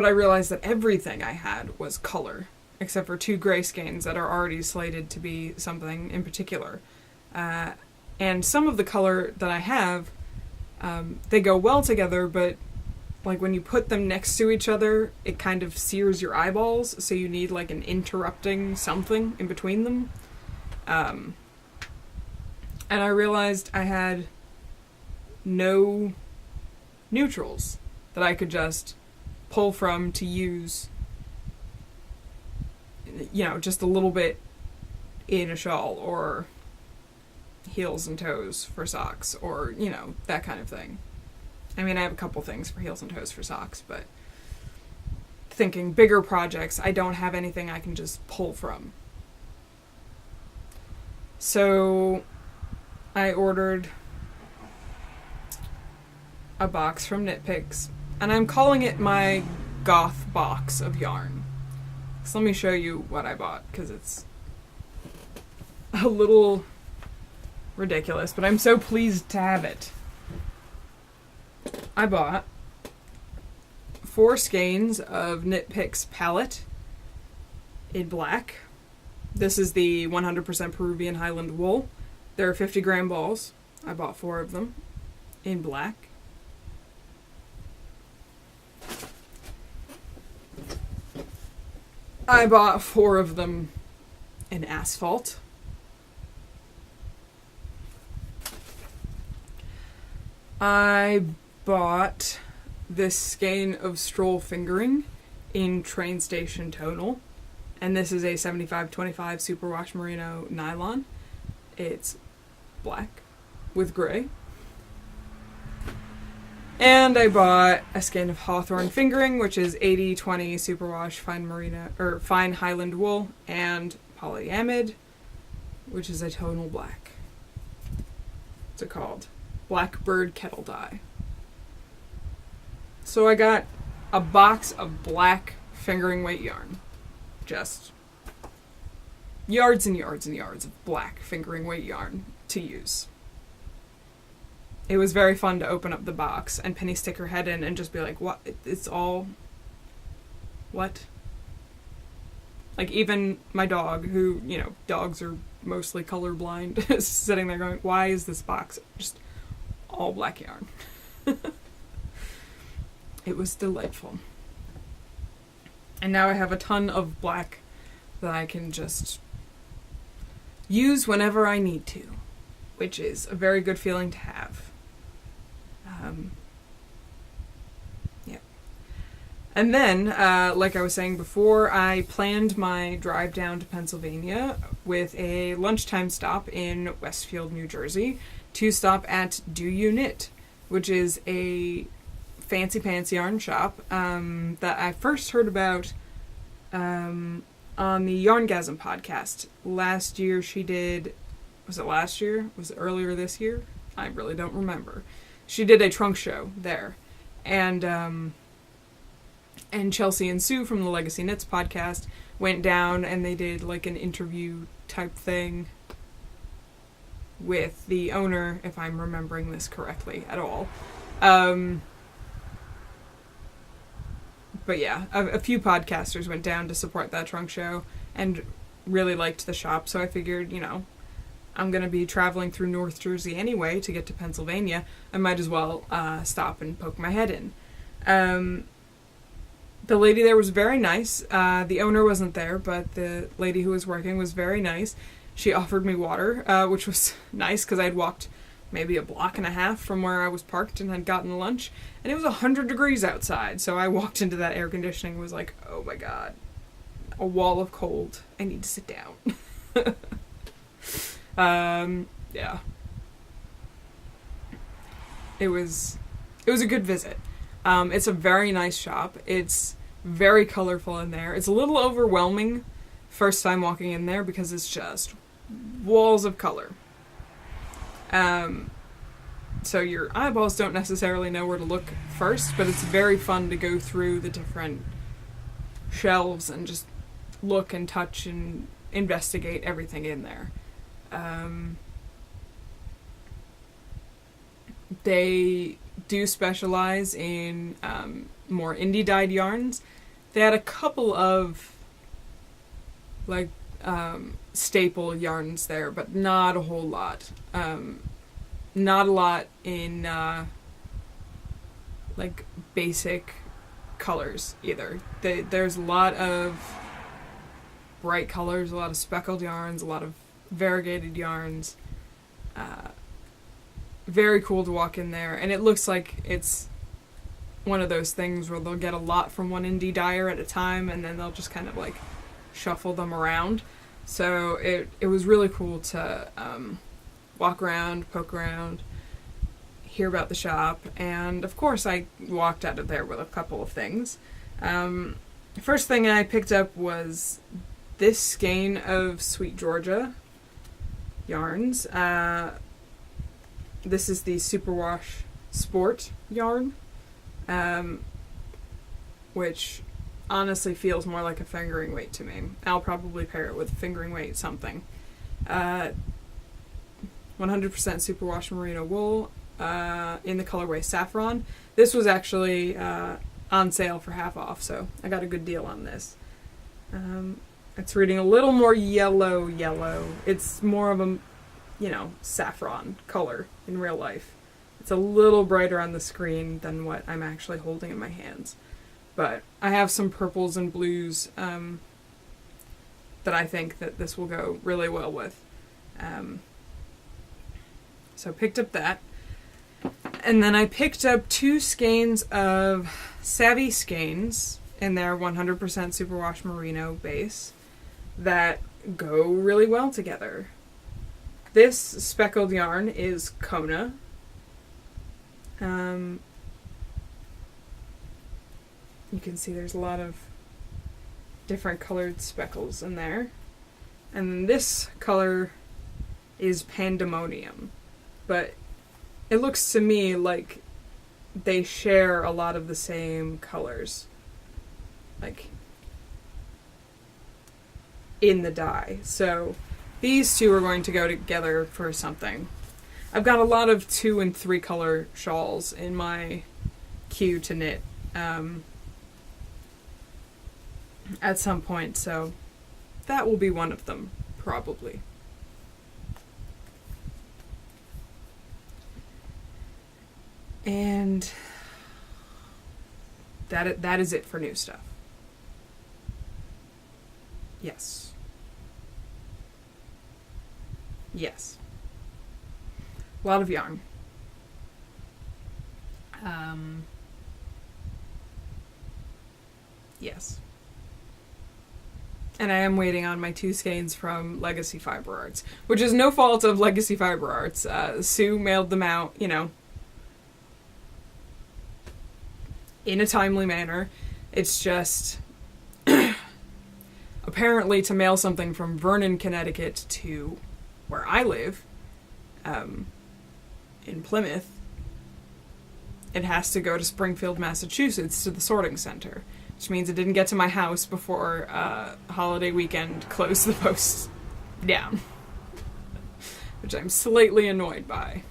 I realized that everything I had was color, except for two gray skeins that are already slated to be something in particular. And some of the color that I have, they go well together, but like when you put them next to each other, it kind of sears your eyeballs, so you need like an interrupting something in between them. And I realized I had no neutrals that I could just pull from to use, you know, just a little bit in a shawl, or heels and toes for socks, or, you know, that kind of thing. I mean, I have a couple things for heels and toes for socks, but thinking bigger projects, I don't have anything I can just pull from. So I ordered a box from Knitpicks, and I'm calling it my goth box of yarn. So let me show you what I bought, because it's a little ridiculous, but I'm so pleased to have it. I bought 4 skeins of Knitpicks palette in black. This is the 100% Peruvian Highland wool. There are 50 gram balls. I bought 4 of them in black. I bought 4 of them an asphalt. I bought this skein of Stroll Fingering in Train Station Tonal, and this is a 75-25 Superwash Merino nylon. It's black with gray. And I bought a skein of Hawthorne Fingering, which is 80-20 Superwash Fine Merino or Fine Highland Wool, and polyamide, which is a tonal black. What's it called? Blackbird Kettle Dye. So I got a box of black fingering weight yarn. Just yards and yards and yards of black fingering weight yarn to use. It was very fun to open up the box and Penny stick her head in and just be like, what? It's all... What? Like, even my dog, who, you know, dogs are mostly colorblind, is sitting there going, why is this box just all black yarn? It was delightful. And now I have a ton of black that I can just use whenever I need to, which is a very good feeling to have. Yeah. And then, like I was saying before, I planned my drive down to Pennsylvania with a lunchtime stop in Westfield, New Jersey, to stop at Do You Knit, which is a fancy pants yarn shop that I first heard about on the Yarngasm podcast. Last year she did... Was it last year? Was it earlier this year? I really don't remember. She did a trunk show there. And Chelsea and Sue from the Legacy Knits podcast went down and they did like an interview type thing with the owner, if I'm remembering this correctly at all. But yeah, a few podcasters went down to support that trunk show and really liked the shop, so I figured, you know, I'm going to be traveling through North Jersey anyway to get to Pennsylvania. I might as well stop and poke my head in. The lady there was very nice. The owner wasn't there, but the lady who was working was very nice. She offered me water, which was nice because I had walked maybe a block and a half from where I was parked and had gotten lunch. And it was 100 degrees outside, so I walked into that air conditioning and was like, oh my god, a wall of cold. I need to sit down. Yeah. It was a good visit. It's a very nice shop. It's very colorful in there. It's a little overwhelming first time walking in there because it's just walls of color. So your eyeballs don't necessarily know where to look first, but it's very fun to go through the different shelves and just look and touch and investigate everything in there. They do specialize in more indie dyed yarns. They had a couple of like staple yarns there, but not a whole lot. Not a lot in like basic colors either. There's a lot of bright colors, a lot of speckled yarns, a lot of variegated yarns. Very cool to walk in there, and it looks like it's one of those things where they'll get a lot from one indie dyer at a time, and then they'll just kind of like shuffle them around. So it was really cool to walk around, poke around, hear about the shop, and of course I walked out of there with a couple of things. First thing I picked up was this skein of Sweet Georgia yarns. This is the Superwash Sport yarn, which honestly feels more like a fingering weight to me. I'll probably pair it with fingering weight something. 100% Superwash Merino wool in the colorway Saffron. This was actually on sale for half off, so I got a good deal on this. It's reading a little more yellow. It's more of a, saffron color in real life. It's a little brighter on the screen than what I'm actually holding in my hands. But I have some purples and blues that I think that this will go really well with. So picked up that. And then I picked up 2 skeins of Savvy Skeins in their 100% superwash merino base that go really well together. This speckled yarn is Kona. You can see there's a lot of different colored speckles in there. And then this color is Pandemonium. But it looks to me like they share a lot of the same colors. Like, in the dye. So these 2 are going to go together for something. I've got a lot of 2 and 3 color shawls in my queue to knit at some point, so that will be one of them, probably. And that is it for new stuff. Yes. Yes. A lot of yarn. Yes. And I am waiting on my 2 skeins from Legacy Fiber Arts, which is no fault of Legacy Fiber Arts. Sue mailed them out, in a timely manner. It's just apparently to mail something from Vernon, Connecticut to where I live, in Plymouth, it has to go to Springfield, Massachusetts to the sorting center, which means it didn't get to my house before holiday weekend closed the post down, which I'm slightly annoyed by.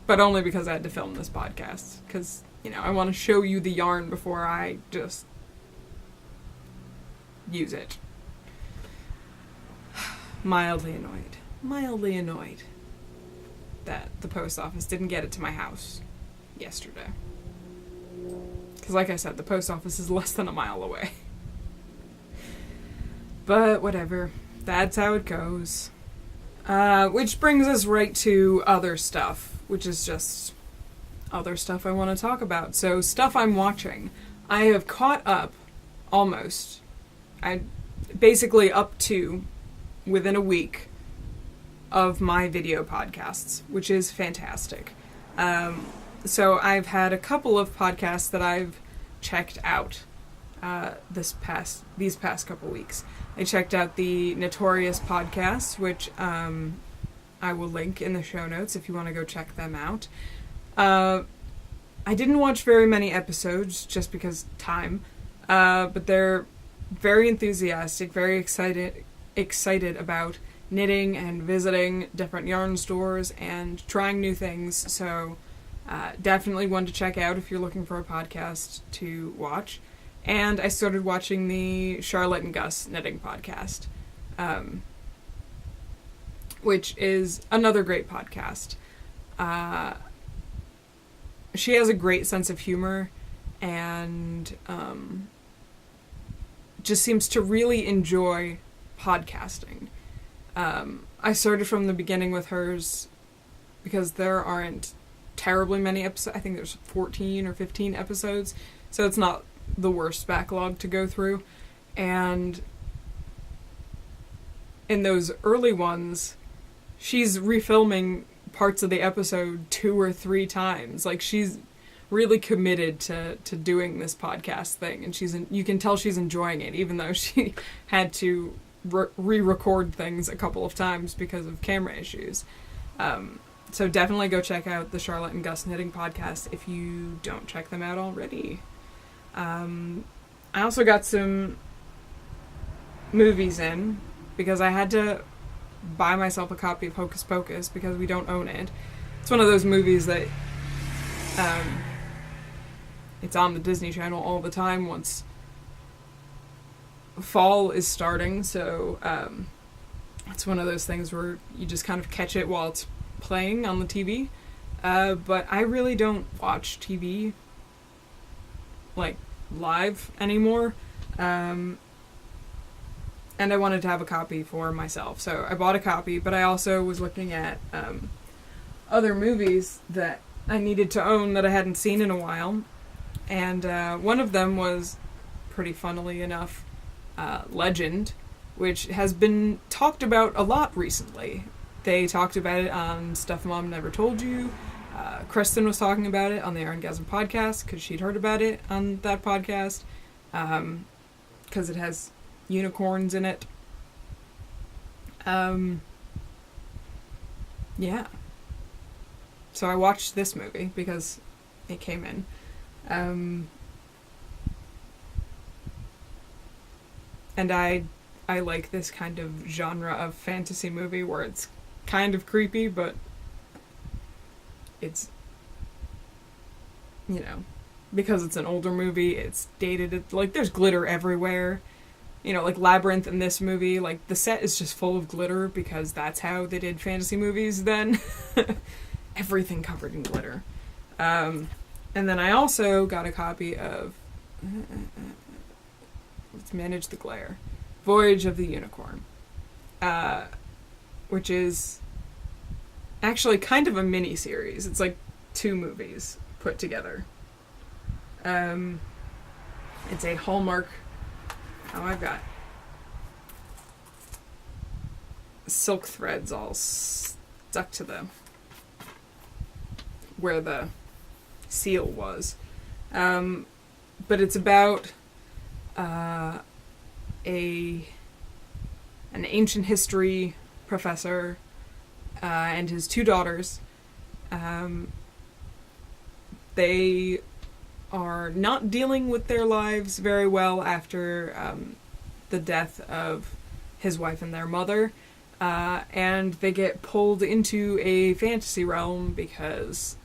But only because I had to film this podcast, because I want to show you the yarn before I just use it. Mildly annoyed that the post office didn't get it to my house yesterday. Because like I said, the post office is less than a mile away. But whatever. That's how it goes. Which brings us right to other stuff, which is just other stuff I want to talk about. So, stuff I'm watching. I have caught up, almost. I basically up to within a week of my video podcasts, which is fantastic. So I've had a couple of podcasts that I've checked out these past couple weeks. I checked out the Notorious podcast, which I will link in the show notes if you want to go check them out. I didn't watch very many episodes just because time, but they're very enthusiastic, very excited about knitting and visiting different yarn stores and trying new things. So definitely one to check out if you're looking for a podcast to watch. And I started watching the Charlotte and Gus knitting podcast, which is another great podcast. She has a great sense of humor and just seems to really enjoy podcasting. I started from the beginning with hers because there aren't terribly many episodes. I think there's 14 or 15 episodes, so it's not the worst backlog to go through. And in those early ones, she's refilming parts of the episode 2 or 3 times. Like, she's really committed to doing this podcast thing, and you can tell she's enjoying it, even though she had to re-record things a couple of times because of camera issues. So definitely go check out the Charlotte and Gus Knitting podcast if you don't check them out already. I also got some movies in because I had to buy myself a copy of Hocus Pocus because we don't own it. It's one of those movies that it's on the Disney Channel all the time once fall is starting, so it's one of those things where you just kind of catch it while it's playing on the TV. But I really don't watch TV like live anymore. and I wanted to have a copy for myself. So I bought a copy, but I also was looking at other movies that I needed to own that I hadn't seen in a while. And one of them was, pretty funnily enough, Legend, which has been talked about a lot recently. They talked about it on Stuff Mom Never Told You. Kristen was talking about it on the Orgasm podcast because she'd heard about it on that podcast. Because it has unicorns in it. Yeah. So I watched this movie because it came in. And I like this kind of genre of fantasy movie where it's kind of creepy, but it's, you know, because it's an older movie, it's dated, it's, like, there's glitter everywhere. You know, like Labyrinth in this movie, like, the set is just full of glitter because that's how they did fantasy movies then. Everything covered in glitter. And then I also got a copy of... let's manage the glare. Voyage of the Unicorn. Which is actually kind of a mini-series. It's like 2 movies put together. It's a Hallmark... Oh, I've got silk threads all stuck to the... where the seal was. But it's about an ancient history professor and his 2 daughters. They are not dealing with their lives very well after the death of his wife and their mother. And they get pulled into a fantasy realm because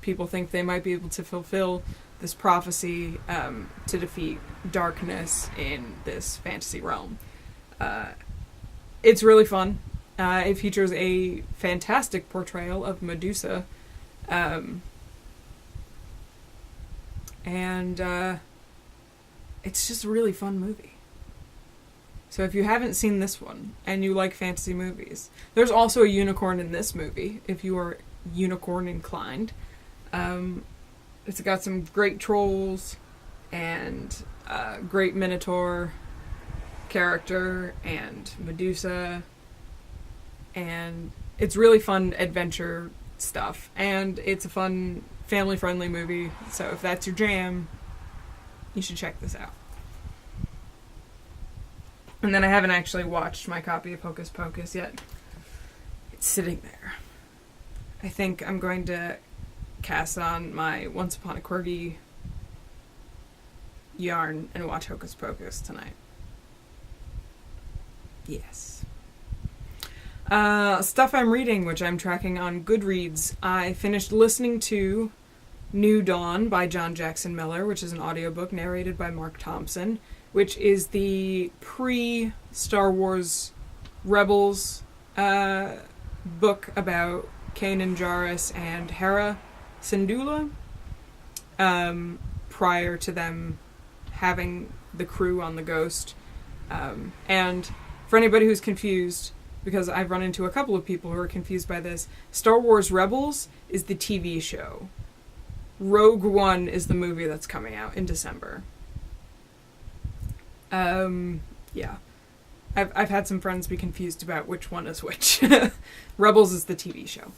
people think they might be able to fulfill this prophecy to defeat darkness in this fantasy realm. It's really fun. It features a fantastic portrayal of Medusa. And it's just a really fun movie. So if you haven't seen this one, and you like fantasy movies, there's also a unicorn in this movie, if you are unicorn inclined. It's got some great trolls, and great Minotaur character, and Medusa, and it's really fun adventure stuff, and it's a fun family-friendly movie, so if that's your jam, you should check this out. And then I haven't actually watched my copy of Hocus Pocus yet. It's sitting there. I think I'm going to cast on my Once Upon a Corgi yarn and watch Hocus Pocus tonight. Yes. Stuff I'm reading, which I'm tracking on Goodreads. I finished listening to New Dawn by John Jackson Miller, which is an audiobook narrated by Mark Thompson, which is the pre-Star Wars Rebels book about Kanan Jarrus and Hera Syndulla, prior to them having the crew on the Ghost. And for anybody who's confused, because I've run into a couple of people who are confused by this, Star Wars Rebels is the TV show. Rogue One is the movie that's coming out in December. Yeah. I've had some friends be confused about which one is which. Rebels is the TV show.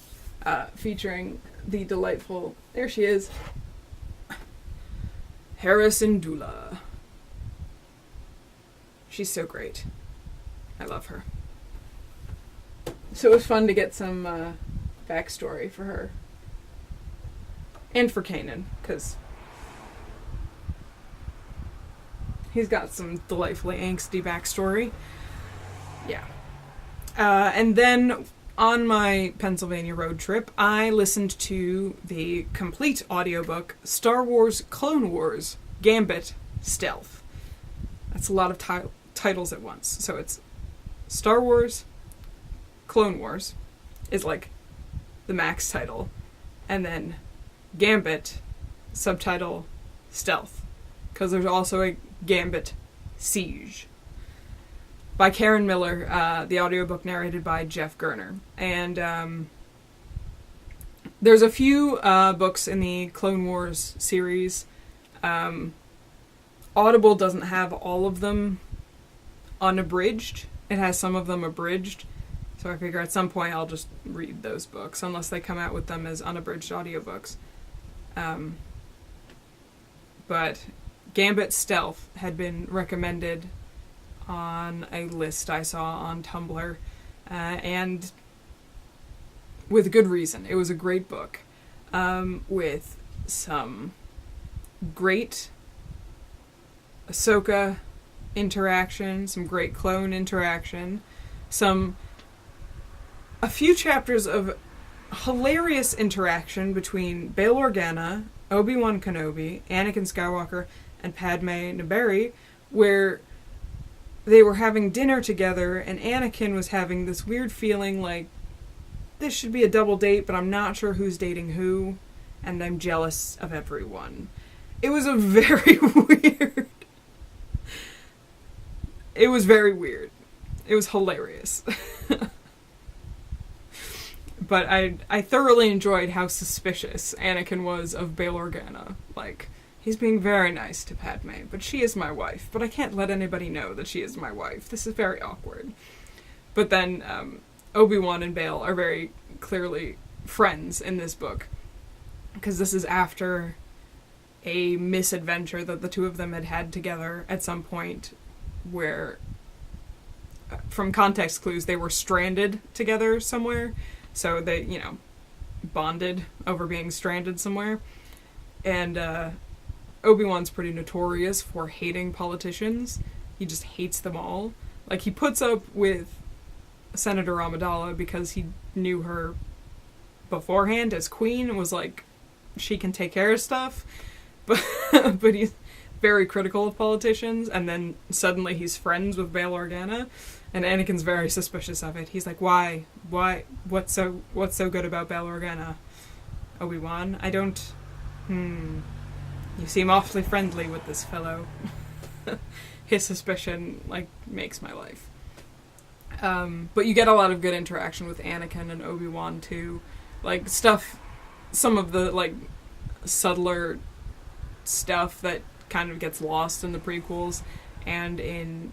Featuring the delightful... There she is. Hera Syndulla. She's so great. I love her. So it was fun to get some backstory for her. And for Kanan, because he's got some delightfully angsty backstory. Yeah. And then on my Pennsylvania road trip, I listened to the complete audiobook Star Wars Clone Wars Gambit Stealth. That's a lot of titles at once. So it's Star Wars Clone Wars is like the max title. And then Gambit, subtitle Stealth. Because there's also a Gambit Siege. by Karen Miller, the audiobook narrated by Jeff Gerner. And there's a few books in the Clone Wars series. Audible doesn't have all of them unabridged. It has some of them abridged. So I figure at some point I'll just read those books, unless they come out with them as unabridged audiobooks. But Gambit Stealth had been recommended on a list I saw on Tumblr, and with good reason. It was a great book, with some great Ahsoka interaction, some great clone interaction, a few chapters of hilarious interaction between Bail Organa, Obi-Wan Kenobi, Anakin Skywalker, and Padme Naberrie, where they were having dinner together, and Anakin was having this weird feeling like, this should be a double date, but I'm not sure who's dating who, and I'm jealous of everyone. It was a very weird... It was very weird. It was hilarious. But I thoroughly enjoyed how suspicious Anakin was of Bail Organa. Like, he's being very nice to Padme, but she is my wife. But I can't let anybody know that she is my wife. This is very awkward. But then Obi-Wan and Bail are very clearly friends in this book, because this is after a misadventure that the two of them had had together at some point, where, from context clues, they were stranded together somewhere. So they, bonded over being stranded somewhere. And Obi-Wan's pretty notorious for hating politicians. He just hates them all. Like, he puts up with Senator Amidala because he knew her beforehand as queen and was like, she can take care of stuff. But he's very critical of politicians, and then suddenly he's friends with Bail Organa, and Anakin's very suspicious of it. He's like, why? What's so good about Bail Organa? Obi-Wan? I don't... You seem awfully friendly with this fellow. His suspicion, makes my life. But you get a lot of good interaction with Anakin and Obi-Wan, too. Some of the, subtler stuff that kind of gets lost in the prequels and in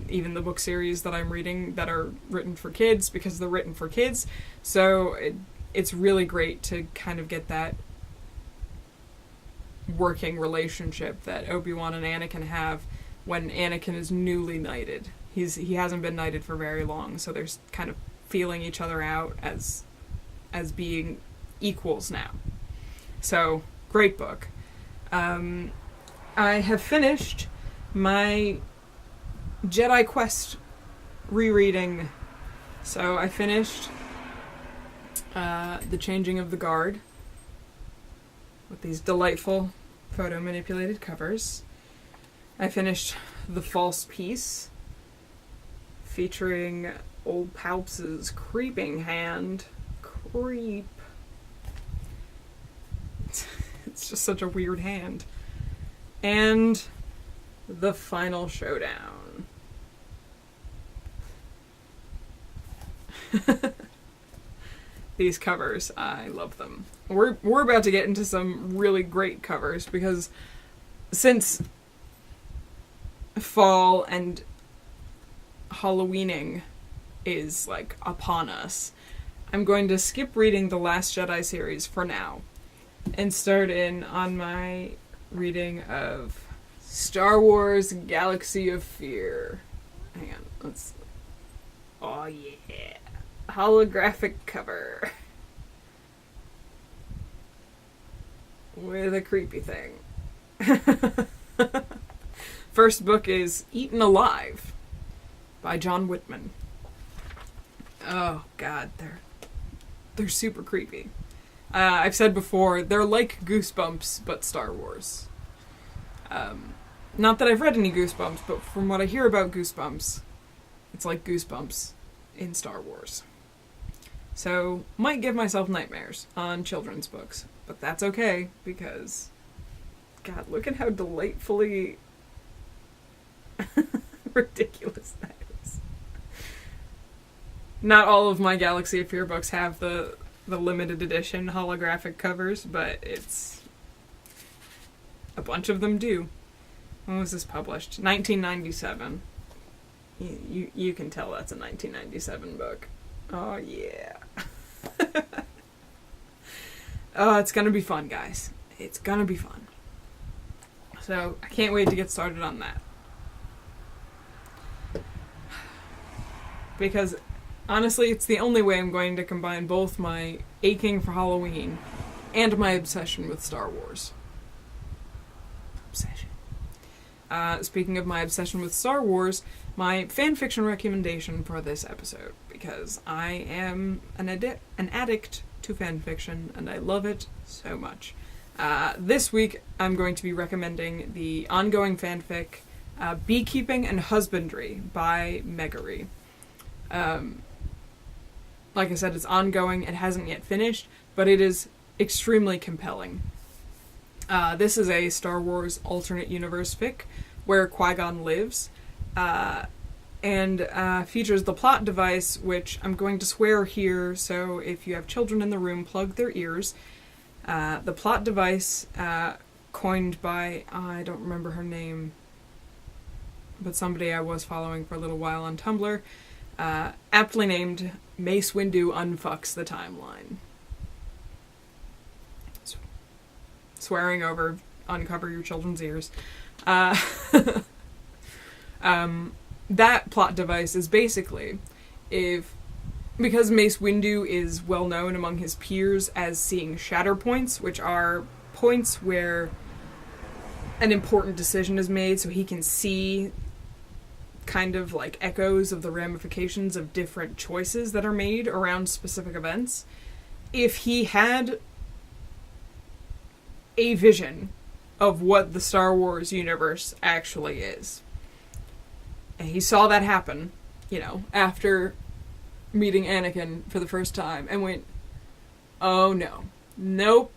even the book series that I'm reading that are written for kids, because they're written for kids. So it's really great to kind of get that working relationship that Obi-Wan and Anakin have when Anakin is newly knighted. He hasn't been knighted for very long, so they're kind of feeling each other out as being equals now. So, great book. I have finished my Jedi Quest rereading. So I finished The Changing of the Guard with these delightful photo-manipulated covers. I finished The False Peace, featuring Old Palps's creeping hand. Creep. It's just such a weird hand. And The Final Showdown. These covers, I love them. We're about to get into some really great covers, because since fall and Halloweening is upon us, I'm going to skip reading the Last Jedi series for now and start in on my reading of Star Wars Galaxy of Fear. Hang on, oh yeah. Holographic cover. With a creepy thing. First book is Eaten Alive by John Whitman. Oh god, they're super creepy. I've said before, they're like Goosebumps, but Star Wars. Not that I've read any Goosebumps, but from what I hear about Goosebumps, it's like Goosebumps in Star Wars. So, might give myself nightmares on children's books, but that's okay, because, god, look at how delightfully ridiculous that is. Not all of my Galaxy of Fear books have the limited edition holographic covers, but it's... a bunch of them do. When was this published? 1997. You can tell that's a 1997 book. Oh, yeah. Oh, it's gonna be fun, guys. It's gonna be fun. So, I can't wait to get started on that. Because, honestly, it's the only way I'm going to combine both my aching for Halloween and my obsession with Star Wars. Obsession. Speaking of my obsession with Star Wars, my fanfiction recommendation for this episode, because I am an addict to fanfiction, and I love it so much. This week, I'm going to be recommending the ongoing fanfic, Beekeeping and Husbandry by Megary. Like I said, it's ongoing, it hasn't yet finished, but it is extremely compelling. This is a Star Wars alternate universe fic where Qui-Gon lives, and features the plot device, which I'm going to swear here, so if you have children in the room, plug their ears. The plot device, coined by, I don't remember her name, but somebody I was following for a little while on Tumblr, aptly named Mace Windu Unfucks the Timeline. Swearing over, uncover your children's ears. That plot device is basically, because Mace Windu is well known among his peers as seeing shatter points, which are points where an important decision is made, so he can see kind of like echoes of the ramifications of different choices that are made around specific events. If he had a vision of what the Star Wars universe actually is, and he saw that happen, after meeting Anakin for the first time, and went, oh no, nope,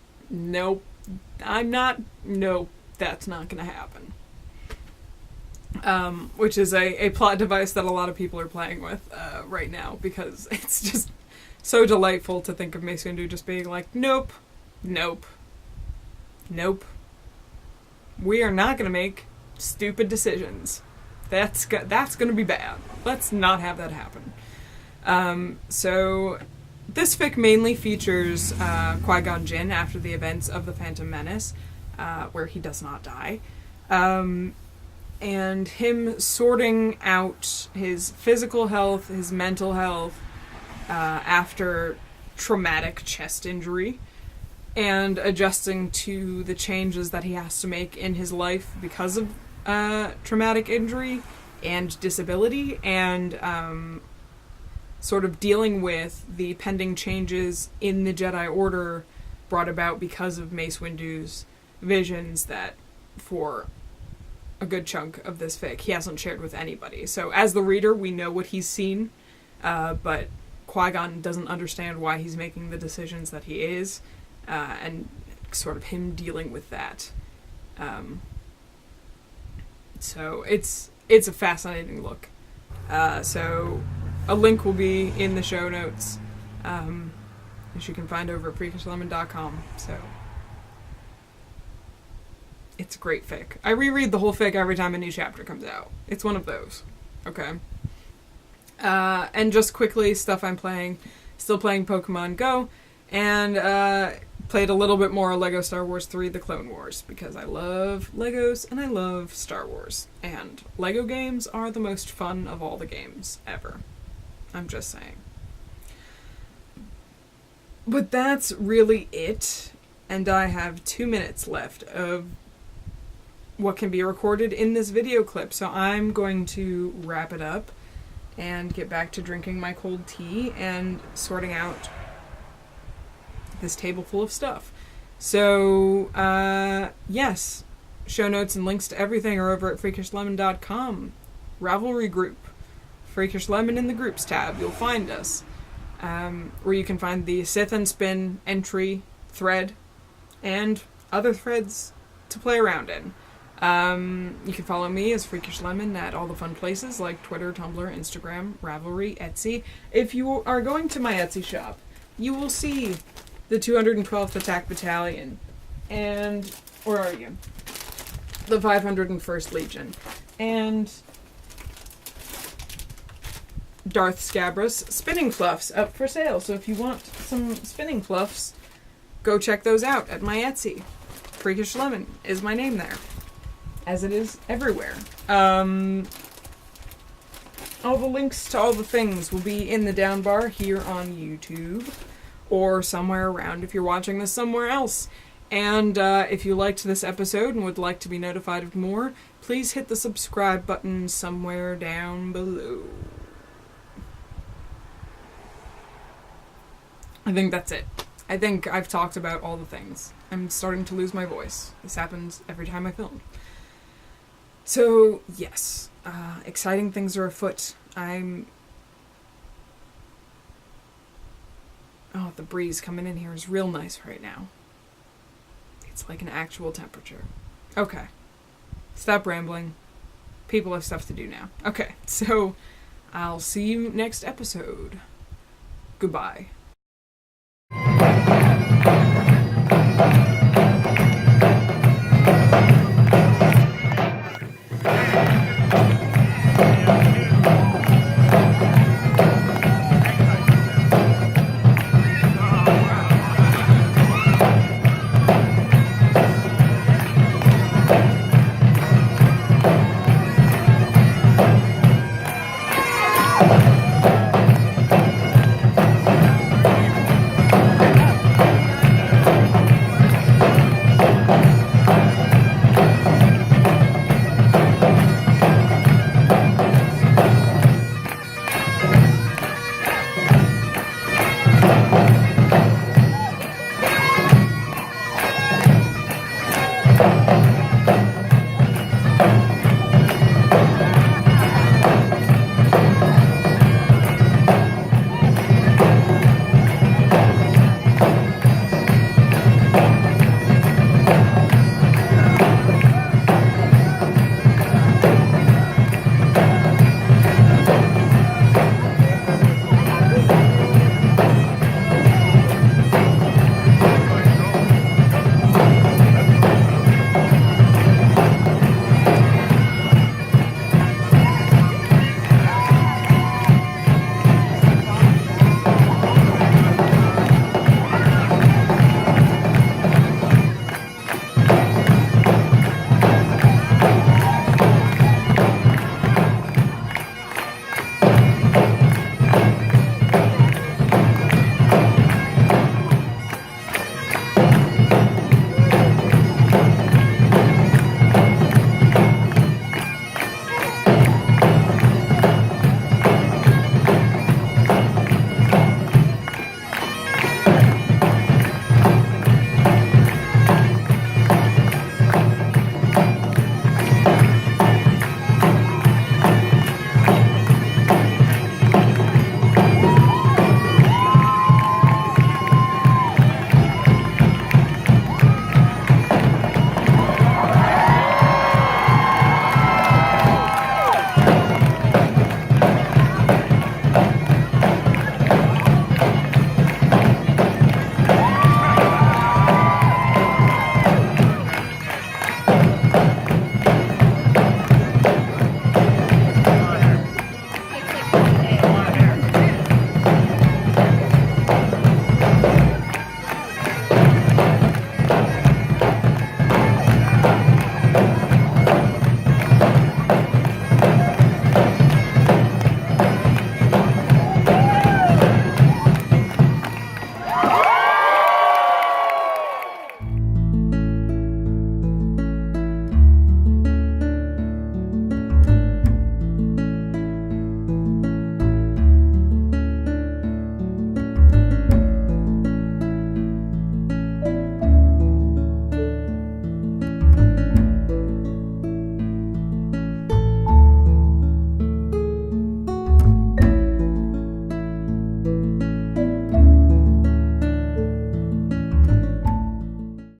that's not gonna happen. Which is a plot device that a lot of people are playing with right now, because it's just so delightful to think of Mace Windu just being like, nope, we are not gonna make stupid decisions. That's gonna be bad. Let's not have that happen. So this fic mainly features Qui-Gon Jinn after the events of The Phantom Menace, where he does not die, and him sorting out his physical health, his mental health, after traumatic chest injury, and adjusting to the changes that he has to make in his life because of traumatic injury and disability, and sort of dealing with the pending changes in the Jedi Order brought about because of Mace Windu's visions that, for a good chunk of this fic, he hasn't shared with anybody. So as the reader, we know what he's seen, but Qui-Gon doesn't understand why he's making the decisions that he is, and sort of him dealing with that. So it's a fascinating look. So a link will be in the show notes, which you can find over at freakishlemon.com. So it's a great fic. I reread the whole fic every time a new chapter comes out. It's one of those. Okay. And just quickly, stuff I'm playing. Still playing Pokemon Go, and played a little bit more LEGO Star Wars 3 The Clone Wars, because I love Legos and I love Star Wars. And LEGO games are the most fun of all the games ever. I'm just saying. But that's really it, and I have 2 minutes left of what can be recorded in this video clip, so I'm going to wrap it up and get back to drinking my cold tea and sorting out this table full of stuff. So, yes, show notes and links to everything are over at freakishlemon.com. Ravelry group. Freakish Lemon in the Groups tab, you'll find us. Where you can find the Sith and Spin entry thread and other threads to play around in. You can follow me as Freakish Lemon at all the fun places like Twitter, Tumblr, Instagram, Ravelry, Etsy. If you are going to my Etsy shop, you will see the 212th Attack Battalion and, where are you? The 501st Legion and Darth Scabrous spinning fluffs up for sale. So if you want some spinning fluffs, go check those out at my Etsy. Freakish Lemon is my name there, as it is everywhere. All the links to all the things will be in the down bar here on YouTube or somewhere around if you're watching this somewhere else. And if you liked this episode and would like to be notified of more, please hit the subscribe button somewhere down below. I think that's it. I think I've talked about all the things. I'm starting to lose my voice. This happens every time I film. So, yes. Exciting things are afoot. Oh, the breeze coming in here is real nice right now. It's like an actual temperature. Okay. Stop rambling. People have stuff to do now. Okay, so I'll see you next episode. Goodbye.